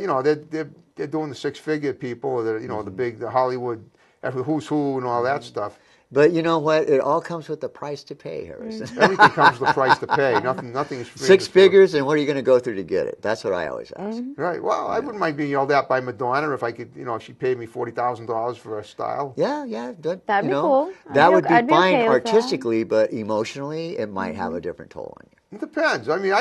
A: doing the six-figure people, the Hollywood, who's who and all that stuff.
B: But you know what? It all comes with the price to pay, Harrison.
A: Everything comes with the price to pay. Nothing is free.
B: Six figures, and what are you going to go through to get it? That's what I always ask.
A: Right. Well, I wouldn't mind being yelled at by Madonna if I could, if she paid me $40,000 for a style.
B: Yeah.
C: That'd be cool.
B: That would be fine artistically, but emotionally, it might have a different toll on you.
A: It depends. I mean,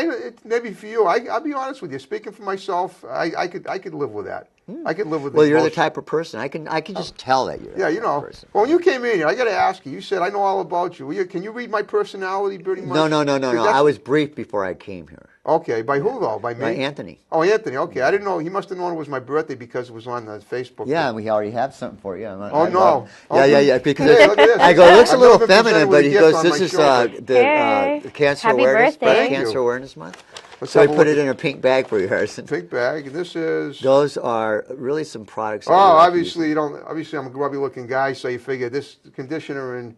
A: maybe for you, I'll be honest with you. Speaking for myself, I could live with that. I could live with.
B: Well, you're the type of person I can just tell that you're.
A: Yeah, person. Well, when you came in here, I got to ask you. You said I know all about you. Can you read my personality pretty much?
B: No. I was briefed before I came here.
A: Okay, by who though? By me?
B: By Anthony.
A: Oh, Anthony. Okay, I didn't know. He must have known it was my birthday because it was on the Facebook.
B: Yeah, and we already have something for you.
A: No.
B: Yeah. Because
A: look at this.
B: I go, it looks a little feminine, but he goes, this is the Cancer Awareness, Breast Cancer Awareness Month. So I put it in a pink bag for you, Harrison.
A: Pink bag. And this is.
B: Those are really some products.
A: Obviously you don't. Obviously, I'm a grubby-looking guy, so you figure this conditioner and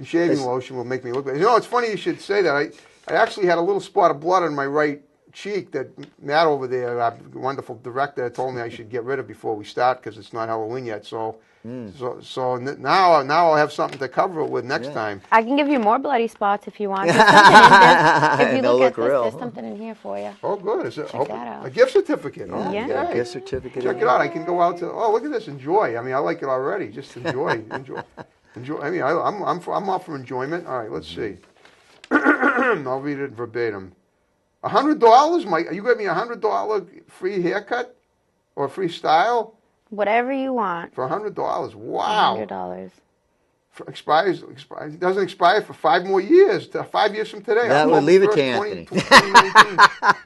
A: shaving lotion will make me look better. It's funny you should say that. I actually had a little spot of blood on my right cheek that Matt over there, our wonderful director, told me I should get rid of before we start because it's not Halloween yet. So now I'll have something to cover it with next time.
C: I can give you more bloody spots if you want. There's something in this. If you look at this, there's something in here for you.
A: Oh, good. Is it,
C: Check that out.
A: A gift certificate.
B: Yeah,
A: Oh,
B: yeah. A gift certificate.
A: Check it out. I can go out to. Oh, look at this. Enjoy. I mean, I like it already. Just enjoy. Enjoy. I mean, I'm all for enjoyment. All right. Let's see. I'll read it verbatim. $100, Mike. You got me $100 free haircut or free style?
C: Whatever you want.
A: For $100. Wow.
C: $100.
A: Expires. It doesn't expire for 5 more years. 5 years from today.
B: That would leave it to Anthony.
A: 2019.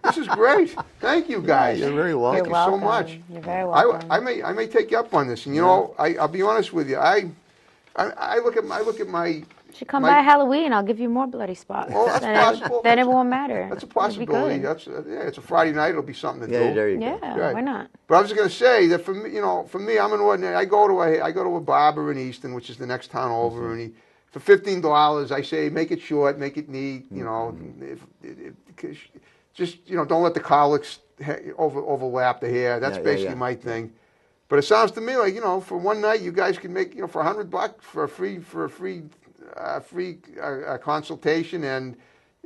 A: This is great. Thank you, guys.
B: You're very welcome.
A: Thank you so much.
C: You're very welcome.
A: I may take you up on this. And you know, I'll be honest with you. I look at my.
C: You should come by Halloween. I'll give you more bloody spots.
A: Oh, that's possible.
C: Then it won't matter.
A: That's a possibility. It's a Friday night. It'll be something to do.
B: There you go.
C: Yeah, why not?
A: But I was going to say that for me, I'm an ordinary. I go to a barber in Easton, which is the next town over, and for $15, I say make it short, make it neat. You know, don't let the cowlicks overlap the hair. That's basically my thing. But it sounds to me like for one night you guys can make for $100 for a free consultation and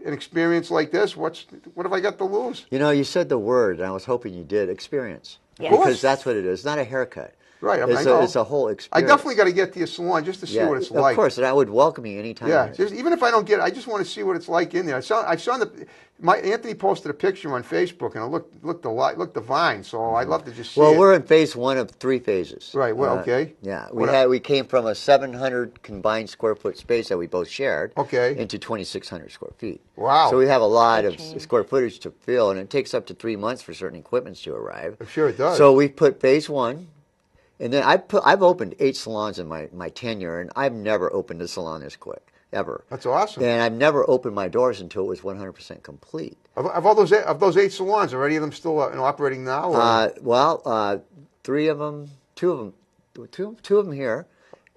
A: an experience like this. What have I got to lose?
B: You said the word, and I was hoping you did, experience.
C: Yes.
B: Because that's what it is. It's not a haircut.
A: Right.
B: It's a whole experience.
A: I definitely got to get to your salon just to see what it's like.
B: Of course, and I would welcome you anytime.
A: Yeah, even if I don't get it, I just want to see what it's like in there. I saw Anthony posted a picture on Facebook, and it looked divine. So I'd love to just see it.
B: Well, we're in phase 1 of 3 phases.
A: Right. Well, okay.
B: Yeah, we came from a 700 combined square foot space that we both shared.
A: Okay.
B: Into 2,600 square feet.
A: Wow.
B: So we have a lot of square footage to fill, and it takes up to 3 months for certain equipments to arrive.
A: I'm sure it does.
B: So we put phase 1. And then I've opened 8 salons in my tenure, and I've never opened a salon this quick, ever.
A: That's awesome.
B: And I've never opened my doors until it was 100% complete.
A: Of those 8 salons, are any of them still operating now?
B: Or? 3 of them, 2 of them here,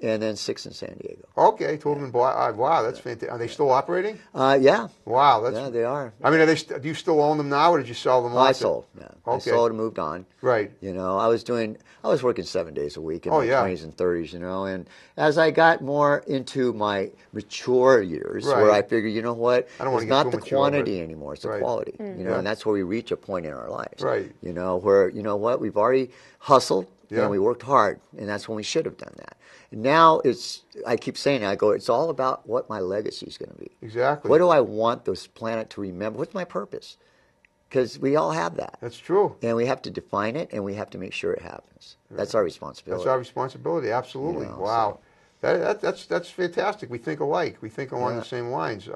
B: and then 6 in San Diego.
A: Okay, 2 of them. Wow, that's fantastic. Are they still operating?
B: Yeah.
A: Wow,
B: yeah, they are.
A: I mean, do you still own them now, or did you sell them?
B: I sold. Yeah.
A: Okay.
B: I sold and moved on.
A: Right.
B: I was working 7 days a week in my 20s and 30s. And as I got more into my mature years, where I figured, it's not the quantity anymore; it's the quality. And that's where we reach a point in our lives.
A: Right.
B: Where we've already hustled. And we worked hard, and that's when we should have done that. And now I keep saying, it's all about what my legacy is going to be.
A: Exactly.
B: What do I want this planet to remember? What's my purpose? Because we all have that.
A: That's true.
B: And we have to define it, and we have to make sure it happens. That's our responsibility.
A: That's our responsibility, absolutely. Wow. So. That's fantastic. We think alike. We think along the same lines.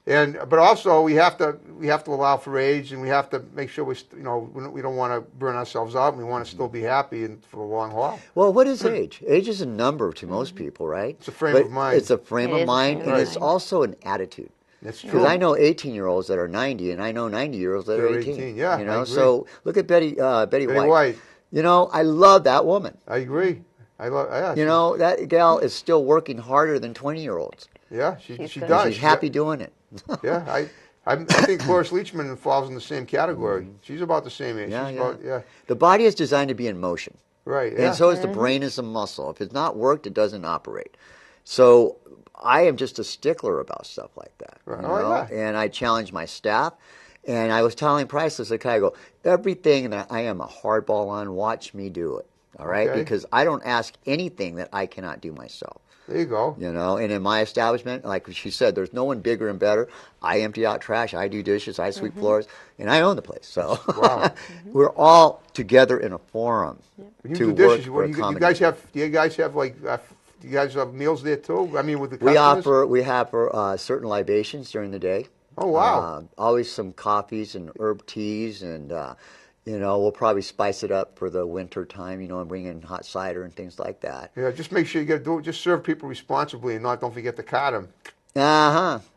A: But also we have to allow for age, and we have to make sure we don't want to burn ourselves out, and we want to still be happy and for the long haul.
B: Well, what is age? Age is a number to most people, right?
A: It's a frame of mind.
B: It's a frame of mind, and it's also an attitude.
A: That's true.
B: Because I know 18-year-olds that are 90, and I know 90-year-olds that are 18.
A: Yeah, I agree.
B: So look at Betty White.
A: White.
B: I love that woman.
A: I agree.
B: That gal is still working harder than 20-year-olds.
A: Yeah, she does.
B: She's happy doing it.
A: Yeah, I think Cloris Leachman falls in the same category. She's about the same age.
B: The body is designed to be in motion.
A: Right.
B: And so is the brain as a muscle. If it's not worked, it doesn't operate. So I am just a stickler about stuff like that.
A: Right.
B: And I challenge my staff. And I was telling Priceless, I go, everything that I am a hardball on, watch me do it. All right?
A: Okay.
B: Because I don't ask anything that I cannot do myself.
A: There you go.
B: And in my establishment, like she said, there's no one bigger and better. I empty out trash, I do dishes, I sweep floors, and I own the place. So we're all together in a forum.
A: When you do dishes, do you guys have meals there too? I mean, with the customers?
B: We have certain libations during the day.
A: Oh wow!
B: Always some coffees and herb teas, and we'll probably spice it up for the winter time, and bring in hot cider and things like that.
A: Yeah, just make sure you got to do it. Just serve people responsibly, and don't forget to card them.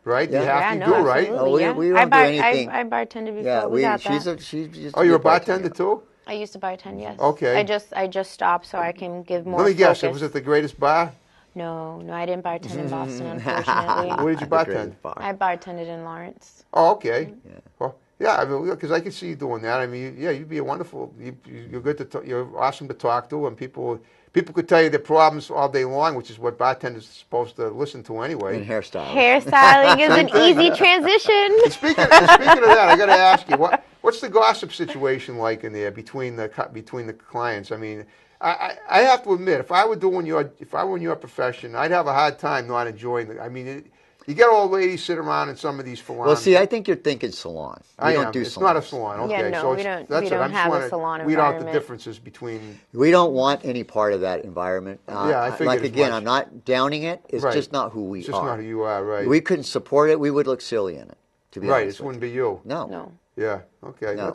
A: Right?
B: Yeah.
A: You have to do, right?
B: Oh, we don't do anything.
C: I bartended before.
B: Yeah,
C: we got that.
B: She's
A: you're a bartender too?
C: I used to bartend, yes.
A: Okay.
C: I just stopped so I can give more.
A: Let me guess.
C: Focus.
A: Was it the greatest bar?
C: No, I didn't bartend in Boston, unfortunately.
A: Where did you bartend?
C: I bartended in Lawrence.
A: Oh, okay.
B: Yeah.
A: Well, Yeah, I mean, because I could see you doing that. I mean, yeah, you'd be a wonderful. You're good to. You're awesome to talk to, and people could tell you their problems all day long, which is what bartenders are supposed to listen to anyway.
B: And hairstyling.
C: Hairstyling is an easy transition.
A: And speaking of that, I got to ask you, what's the gossip situation like in there between the clients? I mean, I have to admit, if I were in your profession, I'd have a hard time not enjoying it. I mean. You get old ladies sit around in some of these salons.
B: Well, see, I think you're thinking salon. We don't do
A: It's
B: salons.
A: not a salon. Okay,
C: Yeah, no,
A: so
C: we don't have a salon
A: weed out the
C: environment.
A: differences between.
B: We don't want any part of that environment.
A: Yeah, I figured
B: like
A: as
B: again,
A: much.
B: I'm not downing it. It's
A: Right.
B: just not who we
A: It's
B: are.
A: just not who you are, right?
B: We couldn't support it. We would look silly in it. To be
A: Right,
B: honest
A: it
B: with
A: wouldn't be you.
B: No.
C: No.
A: Yeah. Okay.
B: No.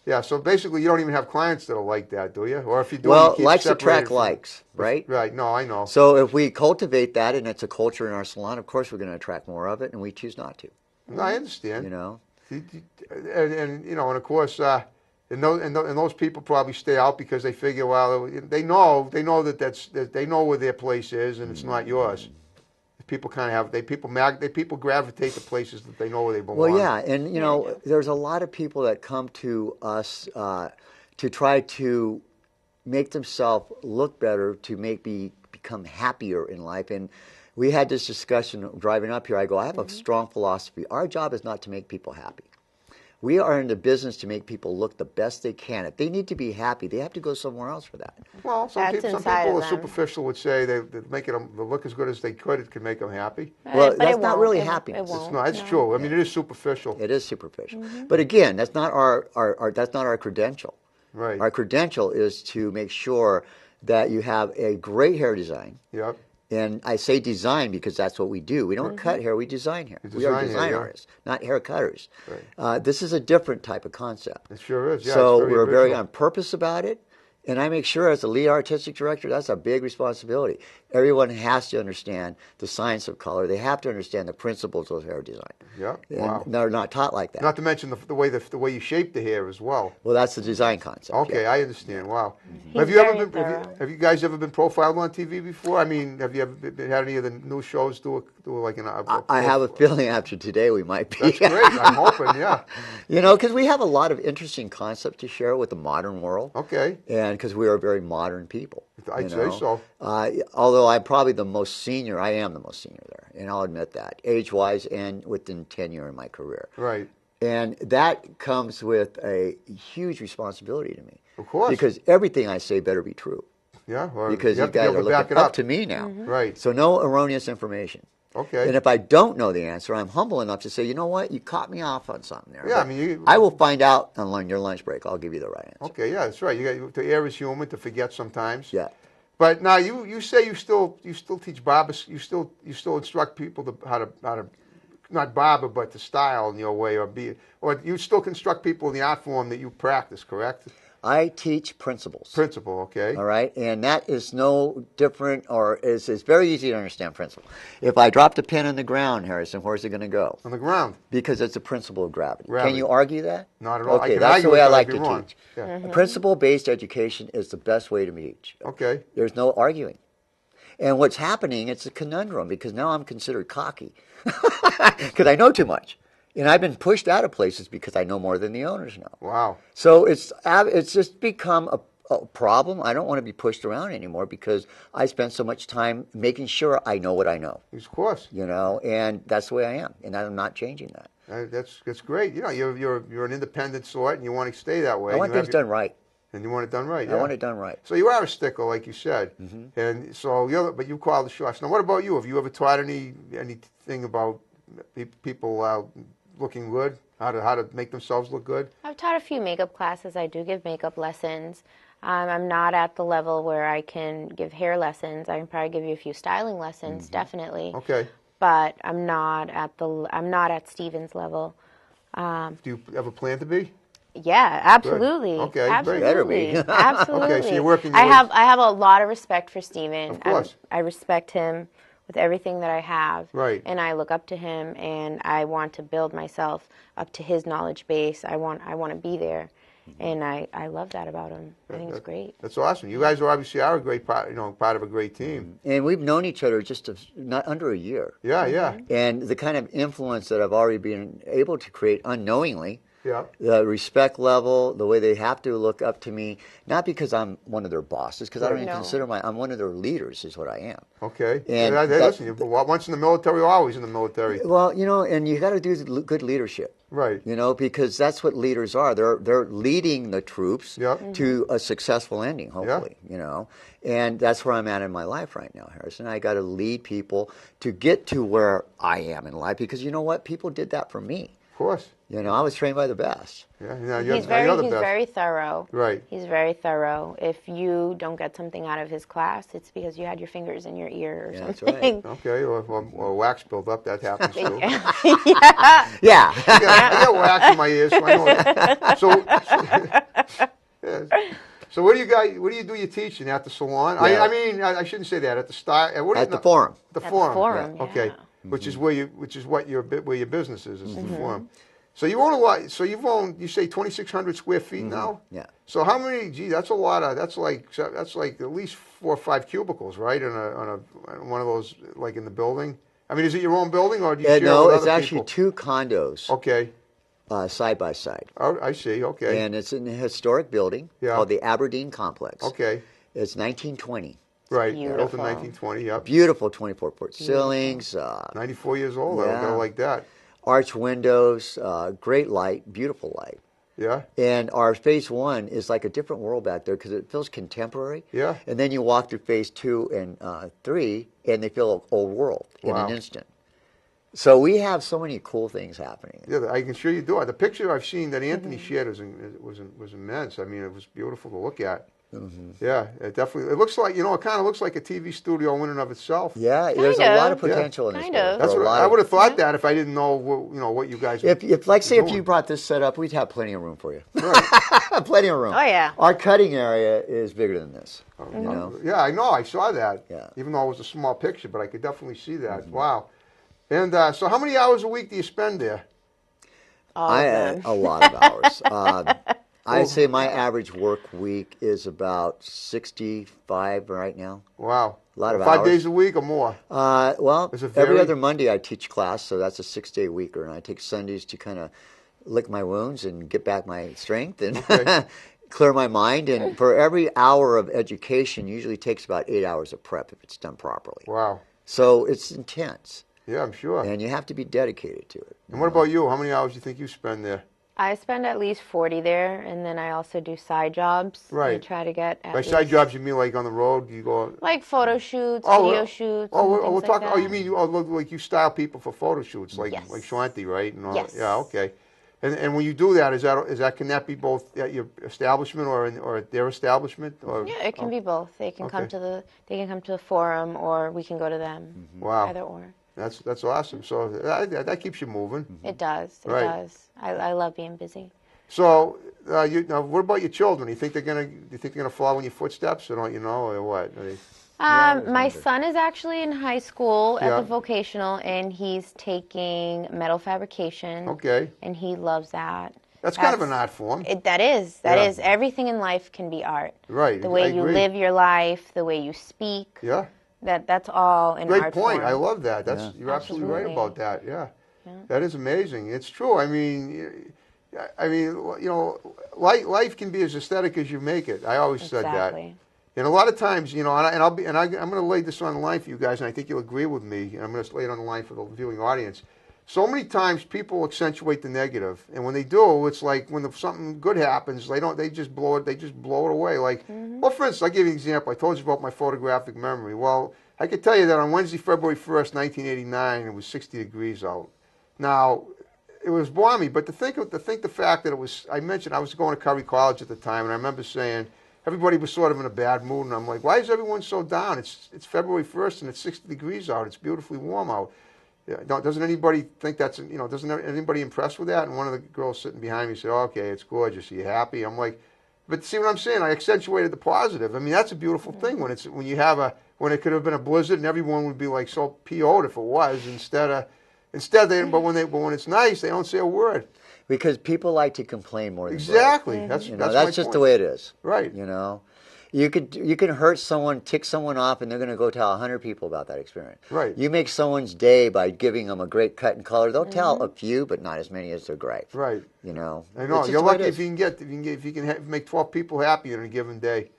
A: Yeah. So basically, you don't even have clients that are like that, do you? Or if you do,
B: Well,
A: you keep
B: likes
A: separated
B: attract
A: from-
B: likes, right?
A: Right. No, I know.
B: So if we cultivate that and it's a culture in our salon, of course we're going to attract more of it, and we choose not to.
A: No, I understand.
B: You know.
A: And you know, and of course, and those people probably stay out because they figure, well, they know that they know where their place is, and it's not yours. People kind of have people gravitate to places that they know where they belong.
B: Well, yeah, and you know, there's a lot of people that come to us to try to make themselves look better, to become happier in life. And we had this discussion driving up here. I go, I have a strong philosophy. Our job is not to make people happy. We are in the business to make people look the best they can. If they need to be happy, they have to go somewhere else for that.
A: Well, some
C: That's
A: people
C: inside of
A: are
C: them.
A: superficial would say they make it they look as good as they could. It can make them happy.
B: Well,
C: But
B: that's
C: it
B: not
C: won't.
B: really
C: It
B: happiness.
C: won't.
A: It's not. It's
C: No.
A: true. I mean, it is superficial.
B: It is superficial. But again, that's not that's not our credential.
A: Right.
B: Our credential is to make sure that you have a great hair design.
A: Yep.
B: And I say design because that's what we do. We don't cut hair, we design hair. We are
A: design hair,
B: design
A: yeah.
B: artists, not hair cutters.
A: Right.
B: This is a different type of concept.
A: It sure is. Yeah,
B: So
A: it's
B: we're very
A: original.
B: on purpose about it. And I make sure as the lead artistic director, that's a big responsibility. Everyone has to understand the science of color. They have to understand the principles of hair design.
A: Yeah.
B: And
A: Wow.
B: they're not taught like that.
A: Not to mention the way you shape the hair as well.
B: Well, that's the design concept.
A: Okay,
B: yeah.
A: I understand. Wow.
C: He's
A: Have you ever
C: very
A: been?
C: thorough.
A: Have you guys ever been profiled on TV before? I mean, have you ever had any of the new shows do like an?
B: I have a feeling after today we might be.
A: That's great. I'm hoping. Yeah.
B: You know, because we have a lot of interesting concepts to share with the modern world.
A: Okay.
B: And because we are very modern people.
A: I'd say so.
B: Although I'm probably the most senior, I am the most senior there, and I'll admit that, age-wise and within tenure in my career.
A: Right.
B: And that comes with a huge responsibility to me.
A: Of course.
B: Because everything I say better be true.
A: Yeah. Well,
B: Because
A: you
B: you
A: have to be
B: guys
A: able
B: are
A: to back
B: looking
A: it
B: up to me now.
A: Right.
B: So no erroneous information.
A: Okay.
B: And if I don't know the answer, I'm humble enough to say, you know what, you caught me off on something there.
A: Yeah,
B: But
A: I mean,
B: I will find out on your lunch break. I'll give you the right answer.
A: Okay. Yeah, that's right. The air is human to forget sometimes.
B: Yeah.
A: But now you say you still teach barbers. You still instruct people to how to not barber but to style in your way or you still instruct people in the art form that you practice, correct?
B: I teach principles.
A: Principle, okay.
B: All right, and that is no different, or it's very easy to understand principle. If I dropped a pin on the ground, Harrison, where's it going to go?
A: On the ground.
B: Because it's a principle of gravity.
A: Gravity.
B: Can you argue that?
A: Not at all. I
B: Okay,
A: can
B: that's
A: argue
B: the way
A: it,
B: I
A: but
B: like
A: I'd
B: to
A: be wrong.
B: teach.
A: Yeah.
B: Principle-based education is the best way to teach.
A: Okay.
B: There's no arguing. And what's happening, it's a conundrum, because now I'm considered cocky. Because I know too much. And I've been pushed out of places because I know more than the owners know.
A: Wow.
B: So it's just become a problem. I don't want to be pushed around anymore because I spend so much time making sure I know what I know.
A: Of course.
B: You know, and that's the way I am, and I'm not changing that.
A: That's great. You know, you're an independent sort, and you want to stay that way.
B: I want things done right.
A: And you want it done right.
B: I want it done right.
A: So you are a stickler, like you said, and so but you call the shots. Now, what about you? Have you ever taught anything about people looking good? How to make themselves look good?
C: I've taught a few makeup classes. I do give makeup lessons. I'm not at the level where I can give hair lessons. I can probably give you a few styling lessons, definitely.
A: Okay.
C: But I'm not at Steven's level.
A: Do you ever plan to be?
C: Yeah, absolutely.
A: Good. Okay,
C: absolutely.
B: better be.
C: Absolutely.
A: Okay, so you're working.
C: I have a lot of respect for Steven.
A: Of course.
C: I respect him with everything that I have.
A: Right.
C: And I look up to him, and I want to build myself up to his knowledge base. I want to be there, and I love that about him. I think it's great.
A: That's awesome. You guys are a great part of a great team.
B: And we've known each other just not under a year.
A: Yeah, yeah.
B: And the kind of influence that I've already been able to create unknowingly the respect level, the way they have to look up to me, not because I'm one of their bosses, because I don't even consider I'm one of their leaders is what I am.
A: Okay. And listen, once in the military, always in the military.
B: Well, you know, and you got to do good leadership.
A: Right.
B: You know, because that's what leaders are. They're leading the troops to a successful ending, hopefully, you know. And that's where I'm at in my life right now, Harrison. I got to lead people to get to where I am in life because you know what? People did that for me.
A: Of course.
B: You know, I was trained by the best.
A: Yeah,
C: he's very thorough.
A: Right.
C: He's very thorough. If you don't get something out of his class, it's because you had your fingers in your ear or something.
B: That's right.
A: Okay, or wax build up, that happens too.
B: Yeah.
A: I get wax in my ears, so I know that. So what do you do your teaching at the salon? I mean, I shouldn't say that, at the style.
B: At the forum.
A: The forum.
C: Yeah.
A: Okay. Which is where your business is the forum. So you own a lot. So you say 2,600 square feet now.
B: Yeah.
A: So how many? Gee, that's a lot of. That's like at least 4 or 5 cubicles, right? On one of those, like in the building. I mean, is it your own building or do you share
B: no,
A: with
B: it's
A: other
B: actually
A: people?
B: 2 condos.
A: Okay.
B: Side by side.
A: Oh, I see. Okay.
B: And it's in a historic building called the Aberdeen Complex.
A: Okay.
B: It's 1920.
A: Right.
C: Beautiful.
A: Built in 1920. Yep.
B: Beautiful 24-foot ceilings.
A: 94 years old. I don't like that.
B: Arch windows, great light, beautiful light.
A: Yeah.
B: And our phase 1 is like a different world back there because it feels contemporary.
A: Yeah.
B: And then you walk through phase 2 and 3, and they feel old world in an instant. So we have so many cool things happening.
A: Yeah, I can sure you do. The picture I've seen that Anthony shared was immense. I mean, it was beautiful to look at. Yeah, it definitely. It looks like it kind of looks like a TV studio in and of itself.
B: Yeah, there's a lot of potential in this.
A: That's what I would have thought that if I didn't know what you guys.
B: If like say if you brought this set up, we'd have plenty of room for you. Right. Plenty of room.
C: Oh yeah.
B: Our cutting area is bigger than this. You know.
A: Yeah, I know. I saw that.
B: Yeah.
A: Even though it was a small picture, but I could definitely see that. Wow. And so, how many hours a week do you spend there?
B: A lot of hours. I'd say my average work week is about 65 right now.
A: Wow.
B: A lot of
A: 5
B: hours.
A: days a week or more?
B: Well, every other Monday I teach class, so that's a 6-day weeker. And I take Sundays to kind of lick my wounds and get back my strength and clear my mind. And for every hour of education, usually takes about 8 hours of prep if it's done properly.
A: Wow.
B: So it's intense.
A: Yeah, I'm sure.
B: And you have to be dedicated to it.
A: And what about you? How many hours do you think you spend there?
C: I spend at least 40 there, and then I also do side jobs.
A: Right.
C: I try to get at
A: By side jobs, you mean like on the road? You go
C: like photo shoots, video shoots.
A: we'll talk.
C: Like that.
A: You mean like you style people for photo shoots, like Shanti, right? And all,
C: yes.
A: Yeah. Okay. And when you do that, can that be both at your establishment or at their establishment? Or,
C: yeah, it can be both. They can come to the forum, or we can go to them.
A: Wow.
C: Either or.
A: That's awesome. So that keeps you moving.
C: It does. It
A: Right.
C: does. I love being busy.
A: So now, what about your children? Do you think they're gonna follow in your footsteps, or don't you know, or what?
C: My son is actually in high school at the vocational, and he's taking metal fabrication.
A: Okay.
C: And he loves that.
A: That's kind of an art form.
C: That is. Everything in life can be art.
A: Right.
C: The way you live your life, the way you speak.
A: Yeah.
C: That's all in art form.
A: Great point. I love that. You're absolutely right about that. Yeah. That is amazing. It's true. I mean, life can be as aesthetic as you make it. I always said that. And a lot of times, I'm going to lay this on the line for you guys, and I think you'll agree with me. And I'm going to lay it on the line for the viewing audience. So many times people accentuate the negative, and when they do, it's like when something good happens, they just blow it away. Like, well, for instance, I'll give you an example. I told you about my photographic memory. Well, I could tell you that on Wednesday, February 1st, 1989, it was 60 degrees out. Now, it was balmy, but to think the fact that it was, I mentioned I was going to Curry College at the time, and I remember saying everybody was sort of in a bad mood, and I'm like, why is everyone so down? It's February 1st, and it's 60 degrees out. It's beautifully warm out. Yeah, doesn't anybody think doesn't anybody impressed with that? And one of the girls sitting behind me said, okay, it's gorgeous. Are you happy? I'm like, but see what I'm saying? I accentuated the positive. I mean, that's a beautiful thing when it could have been a blizzard and everyone would be like so PO'd if it was but when it's nice, they don't say a word.
B: Because people like to complain more than
A: exactly.
B: That's just the way it is.
A: Right.
B: You know, You can hurt someone, tick someone off, and they're going to go tell 100 people about that experience.
A: Right.
B: You make someone's day by giving them a great cut and color. They'll tell a few, but not as many as their gripe.
A: Right.
B: You know.
A: I know. You're lucky if you can make 12 people happy in a given day.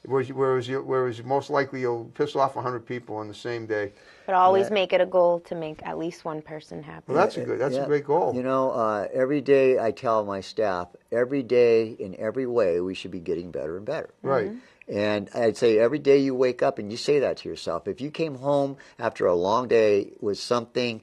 A: Whereas most likely you'll piss off 100 people on the same day.
C: But always make it a goal to make at least one person happy.
A: Well, that's a great goal.
B: You know, every day I tell my staff, every day in every way we should be getting better and better.
A: Right.
B: And I'd say every day you wake up and you say that to yourself. If you came home after a long day with something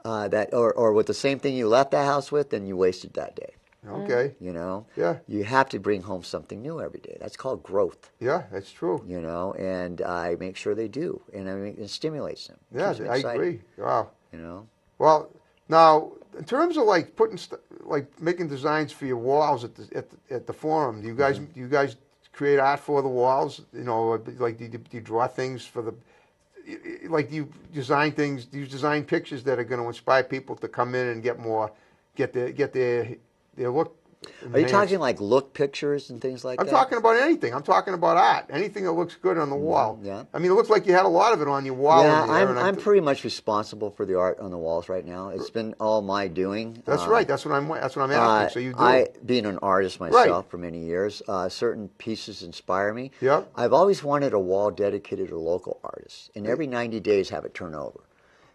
B: or with the same thing you left the house with, then you wasted that day.
A: Okay.
B: You know?
A: Yeah.
B: You have to bring home something new every day. That's called growth.
A: Yeah, that's true.
B: You know, and I make sure they do. And it stimulates them.
A: Yeah, I agree. Wow.
B: You know?
A: Well, now, in terms of like making designs for your walls at the forum, do you guys create art for the walls? You know, like do you draw things for the, like do you design things? Do you design pictures that are going to inspire people to come in and get their look?
B: Are you talking like look pictures and things like that?
A: I'm talking about anything. I'm talking about art. Anything that looks good on the wall.
B: Yeah.
A: I mean, it looks like you had a lot of it on your wall.
B: Yeah, I'm pretty much responsible for the art on the walls right now. It's been all my doing.
A: That's right. That's what I'm asking. So you do.
B: Being an artist myself for many years, certain pieces inspire me.
A: Yeah.
B: I've always wanted a wall dedicated to local artists, and every 90 days have it turn over.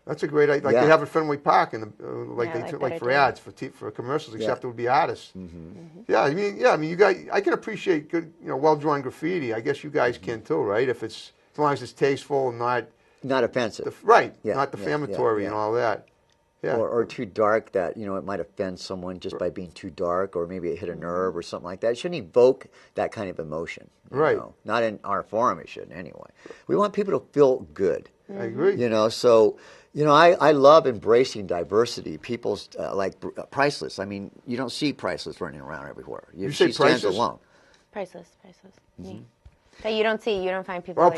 A: That's a great idea. Like they have at Fenway Park, and like for ads, for commercials, except it would be artists. Yeah, I mean, you guys, I can appreciate good, well drawn graffiti. I guess you guys can too, right? As long as it's tasteful and not
B: offensive,
A: not defamatory and all that. Yeah.
B: Or too dark that it might offend someone just by being too dark, or maybe it hit a nerve or something like that. It shouldn't evoke that kind of emotion.
A: Right.
B: Not in our forum, it shouldn't anyway. We want people to feel good.
A: I agree.
B: So. I love embracing diversity. People's like Priceless. I mean, you don't see Priceless running around everywhere.
A: She stands
B: alone.
C: Priceless. That you don't find people.
A: Oh,
C: like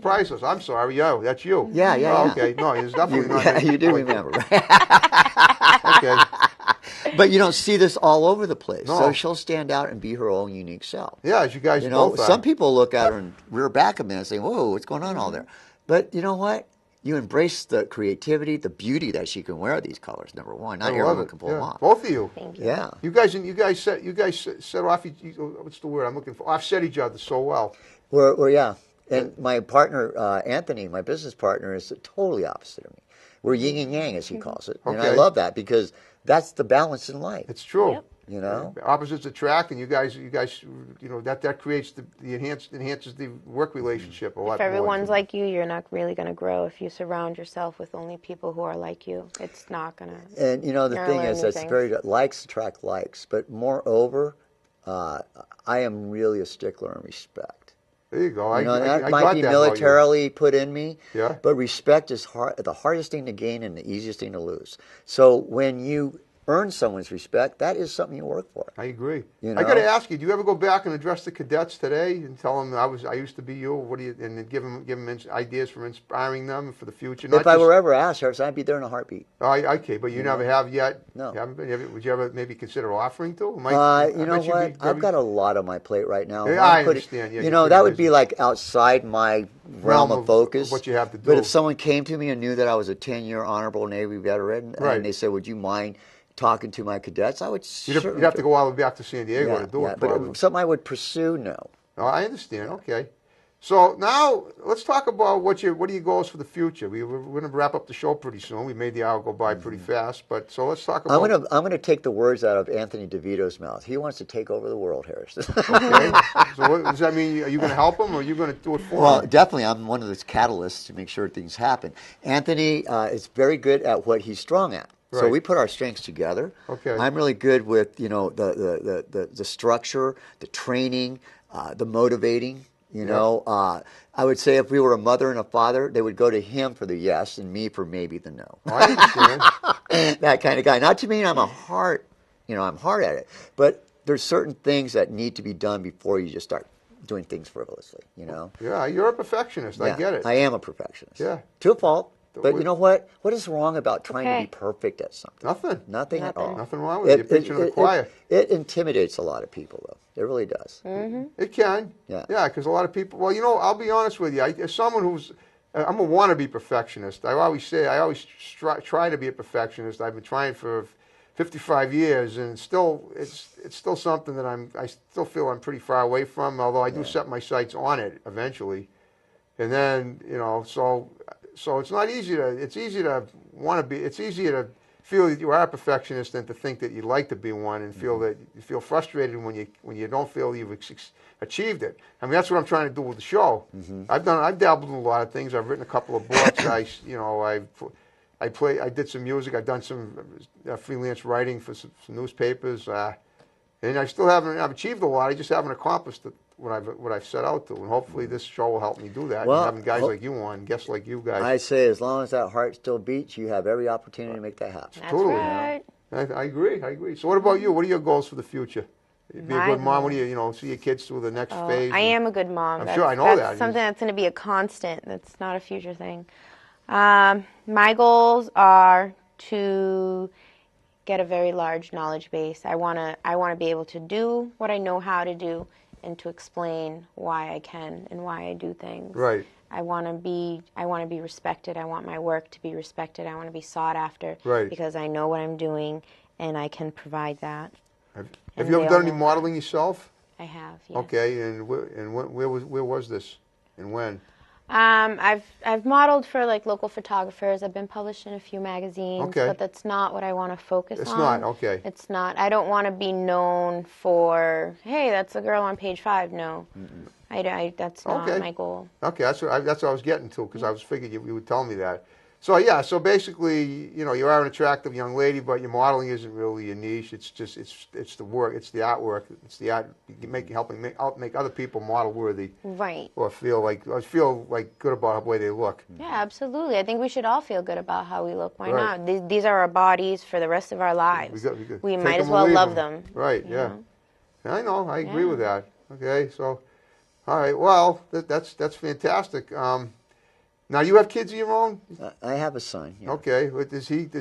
A: Priceless. I'm sorry. Yeah, that's you.
B: Yeah.
A: Oh, okay. No, it's definitely not.
B: Yeah, you do remember.
A: Okay.
B: But you don't see this all over the place.
A: No.
B: So she'll stand out and be her own unique self.
A: Yeah, as you guys both are.
B: Some people look at her and rear back a minute and say, "Whoa, what's going on all there?" But you know what? You embrace the creativity, the beauty that she can wear these colors. Number one, not everyone can pull them off.
A: Both of you.
C: Thank you.
B: Yeah.
A: You guys set off. What's the word I'm looking for? Offset each other so well.
B: Yeah. And my partner, Anthony, my business partner, is totally opposite of me. We're yin and yang, as he calls it. And I love that because that's the balance in life.
A: It's true.
C: Yep.
A: Opposites attract, and you guys, that creates enhances the work relationship a lot.
C: If everyone's like you, you're not really going to grow. If you surround yourself with only people who are like you, it's not going to.
B: And the thing is, that's very likes attract likes, but moreover, I am really a stickler in respect.
A: There you go.
B: That might be militarily put in me,
A: but
B: respect is the hardest thing to gain and the easiest thing to lose. So when you earn someone's respect, that is something you work for.
A: I agree. I got to ask you: do you ever go back and address the cadets today and tell them I used to be you? And then give them ideas for inspiring them for the future?
B: If I were ever asked, I'd be there in a heartbeat.
A: Okay, but you never have yet.
B: No.
A: You haven't been. Would you ever maybe consider offering to?
B: You know what? I've got a lot on my plate right now.
A: Yeah, I understand.
B: That would be like outside my realm of focus.
A: What you have to do.
B: But if someone came to me and knew that I was a 10-year honorable Navy veteran, and they said, "Would you mind talking to my cadets?" I would.
A: You'd have to go all the way back to San Diego to do it.
B: But something I would pursue, no.
A: Oh, I understand. Okay. So now let's talk about what are your goals for the future. We're going to wrap up the show pretty soon. We made the hour go by pretty fast, but so let's talk about.
B: I'm going to take the words out of Anthony DeVito's mouth. He wants to take over the world, Harris.
A: Okay. So what does that mean? Are you going to help him, or are you going to do it for him?
B: Well, definitely. I'm one of those catalysts to make sure things happen. Anthony is very good at what he's strong at.
A: Right.
B: So we put our strengths together.
A: Okay.
B: I'm really good with the structure, the training, the motivating. I would say if we were a mother and a father, they would go to him for the yes and me for maybe the no.
A: I understand.
B: That kind of guy. Not to mean I'm hard at it, but there's certain things that need to be done before you just start doing things frivolously.
A: Yeah, you're a perfectionist. I get it.
B: I am a perfectionist.
A: Yeah.
B: To a fault. But you know what? What is wrong about trying to be perfect at something?
A: Nothing.
B: Nothing at all.
A: Nothing wrong with it. You're preaching to the choir.
B: It intimidates a lot of people, though. It really does.
A: It can. Yeah. Yeah, because a lot of people, well, I'll be honest with you. As someone who's, I'm a wannabe perfectionist. I always try to be a perfectionist. I've been trying for 55 years, and it's still something that I still feel I'm pretty far away from, although I do set my sights on it eventually. And then, so it's not easy it's easy to want to be, it's easier to feel that you are a perfectionist than to think that you'd like to be one, and feel that you feel frustrated when you don't feel you've achieved it. I mean, that's what I'm trying to do with the show. I've dabbled in a lot of things. I've written a couple of books. I did some music. I've done some freelance writing for some newspapers, and I've achieved a lot. I just haven't accomplished what I've set out to, and hopefully this show will help me do that.
B: Well,
A: and having guys like you on, guests like you guys.
B: I say, as long as that heart still beats, you have every opportunity to make that happen.
C: That's right.
A: I agree. So what about you? What are your goals for the future? Be a good mom. What do you see your kids through the next phase?
C: I am a good mom.
A: I'm sure I know that.
C: That's something that's going to be a constant. That's not a future thing. My goals are to get a very large knowledge base. I want to be able to do what I know how to do, and to explain why I can and why I do things.
A: Right.
C: I want to be respected. I want my work to be respected. I want to be sought after.
A: Right.
C: Because I know what I'm doing and I can provide that.
A: Have you ever done any modeling yourself?
C: I have. Yes.
A: Okay. And where was this and when?
C: I've modeled for local photographers. I've been published in a few magazines, but that's not what I want to focus on.
A: It's not, okay.
C: It's not. I don't want to be known for, hey, that's the girl on page 5. No, that's not my goal.
A: Okay, that's what I was getting to, because I was figured you would tell me that. So basically, you are an attractive young lady, but your modeling isn't really your niche. It's the work, it's the artwork, it's the art, helping make other people model worthy,
C: right?
A: Or feel like good about the way they look.
C: Yeah, absolutely. I think we should all feel good about how we look. Why not? These are our bodies for the rest of our lives. We might as well love them.
A: Right? Yeah. I know. I agree with that. Okay. So, all right. Well, that's fantastic. Now, you have kids of your own?
B: I have a son. Yeah.
A: Okay. What does he do?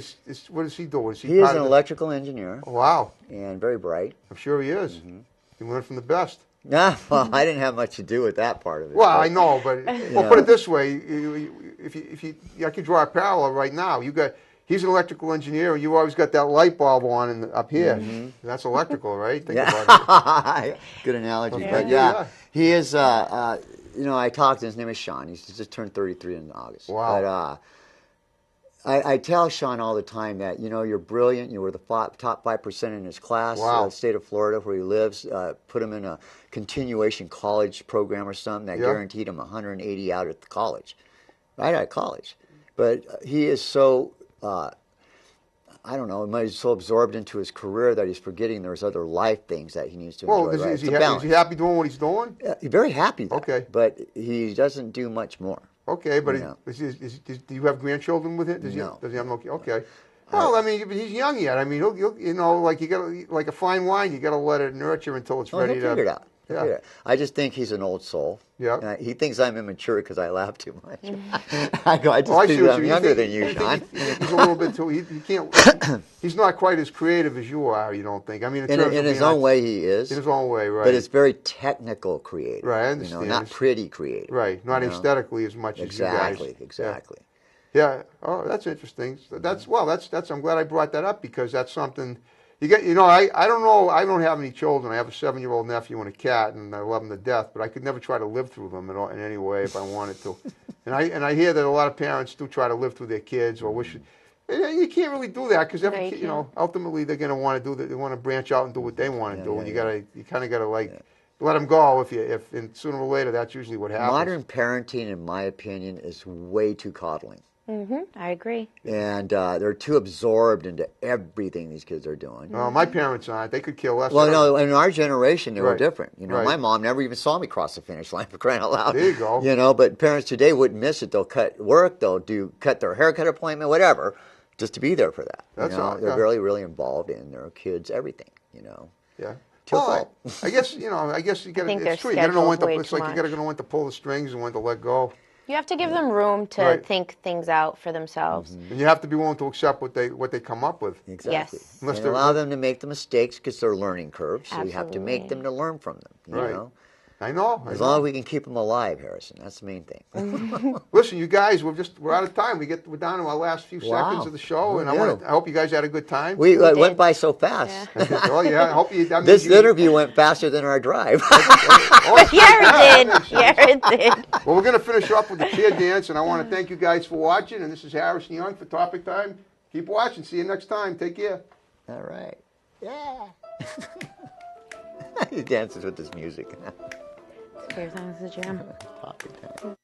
B: He is an electrical engineer.
A: Oh, wow.
B: And very bright.
A: I'm sure he is. You learn from the best.
B: Well, I didn't have much to do with that part of it.
A: Well, I know, but put it this way: I could draw a parallel right now. He's an electrical engineer, and you always got that light bulb on up here. That's electrical, right? Think about it.
B: Good analogy. But he is. I talked to him. His name is Sean. He's just turned 33 in August.
A: Wow.
B: But I tell Sean all the time that, you're brilliant. You were the top 5% in his class, state of Florida, where he lives. Put him in a continuation college program or something that guaranteed him 180 out at the college, right out of college. But he is so, I don't know, he's so absorbed into his career that he's forgetting there's other life things that he needs to enjoy.
A: Is he happy doing what he's doing?
B: He's very happy.
A: Okay.
B: But he doesn't do much more.
A: Okay, but do you have grandchildren with him?
B: No.
A: Does he have no? Okay. Well, I mean, he's young yet. I mean, he'll like a fine wine, you got to let it nurture until it's ready to.
B: He'll figure it out.
A: Yeah.
B: I just think he's an old soul.
A: Yeah.
B: He thinks I'm immature because I laugh too much. I just think I'm younger than you, Sean.
A: He's a little bit too. He can't. He's not quite as creative as you are. You don't think? I mean,
B: in his own way, he is.
A: In his own way, right?
B: But it's very technical creative.
A: Right. I understand.
B: Not pretty creative.
A: Right. Not aesthetically as much as you guys.
B: Exactly.
A: Yeah. Oh, that's interesting. That's I'm glad I brought that up, because that's something. I don't know. I don't have any children. I have a 7-year-old nephew and a cat, and I love them to death. But I could never try to live through them in any way if I wanted to. And I hear that a lot of parents do try to live through their kids, or wish. You can't really do that, because ultimately they're going to want to They want to branch out and do what they want to do, and you kind of got to let them go. And sooner or later, that's usually what happens.
B: Modern parenting, in my opinion, is way too coddling.
C: I agree.
B: And they're too absorbed into everything these kids are doing.
A: My parents aren't. They could care less.
B: Well, no, in our generation, they were different. My mom never even saw me cross the finish line, for crying out loud.
A: There you go.
B: But parents today wouldn't miss it. They'll cut work. They'll cut their haircut appointment, whatever, just to be there for that. They're really, really involved in their kids' everything.
A: Yeah. I guess you got. It's true. You got to know when to. It's like you got to know when to pull the strings and when to let go.
C: You have to give them room to think things out for themselves.
A: And you have to be willing to accept what they come up with.
B: Exactly.
C: Yes.
B: And allow them to make the mistakes because they're learning curves. So
C: Absolutely.
B: you have to make them to learn from them. You know?
A: I know.
B: As long as we can keep them alive, Harrison. That's the main thing.
A: Listen, you guys, we're out of time. We're down to our last few seconds of the show, and I hope you guys had a good time.
B: We went by so fast.
A: Yeah. Well, yeah. I hope you.
B: This interview went faster than our drive.
C: Yeah, it did.
A: Well, we're going to finish up with the cheer dance, and I want to thank you guys for watching. And this is Harrison Young for Topic Time. Keep watching. See you next time. Take care.
B: All right. Yeah. He dances with this music.
C: Here's on the jam.
B: Topic Time.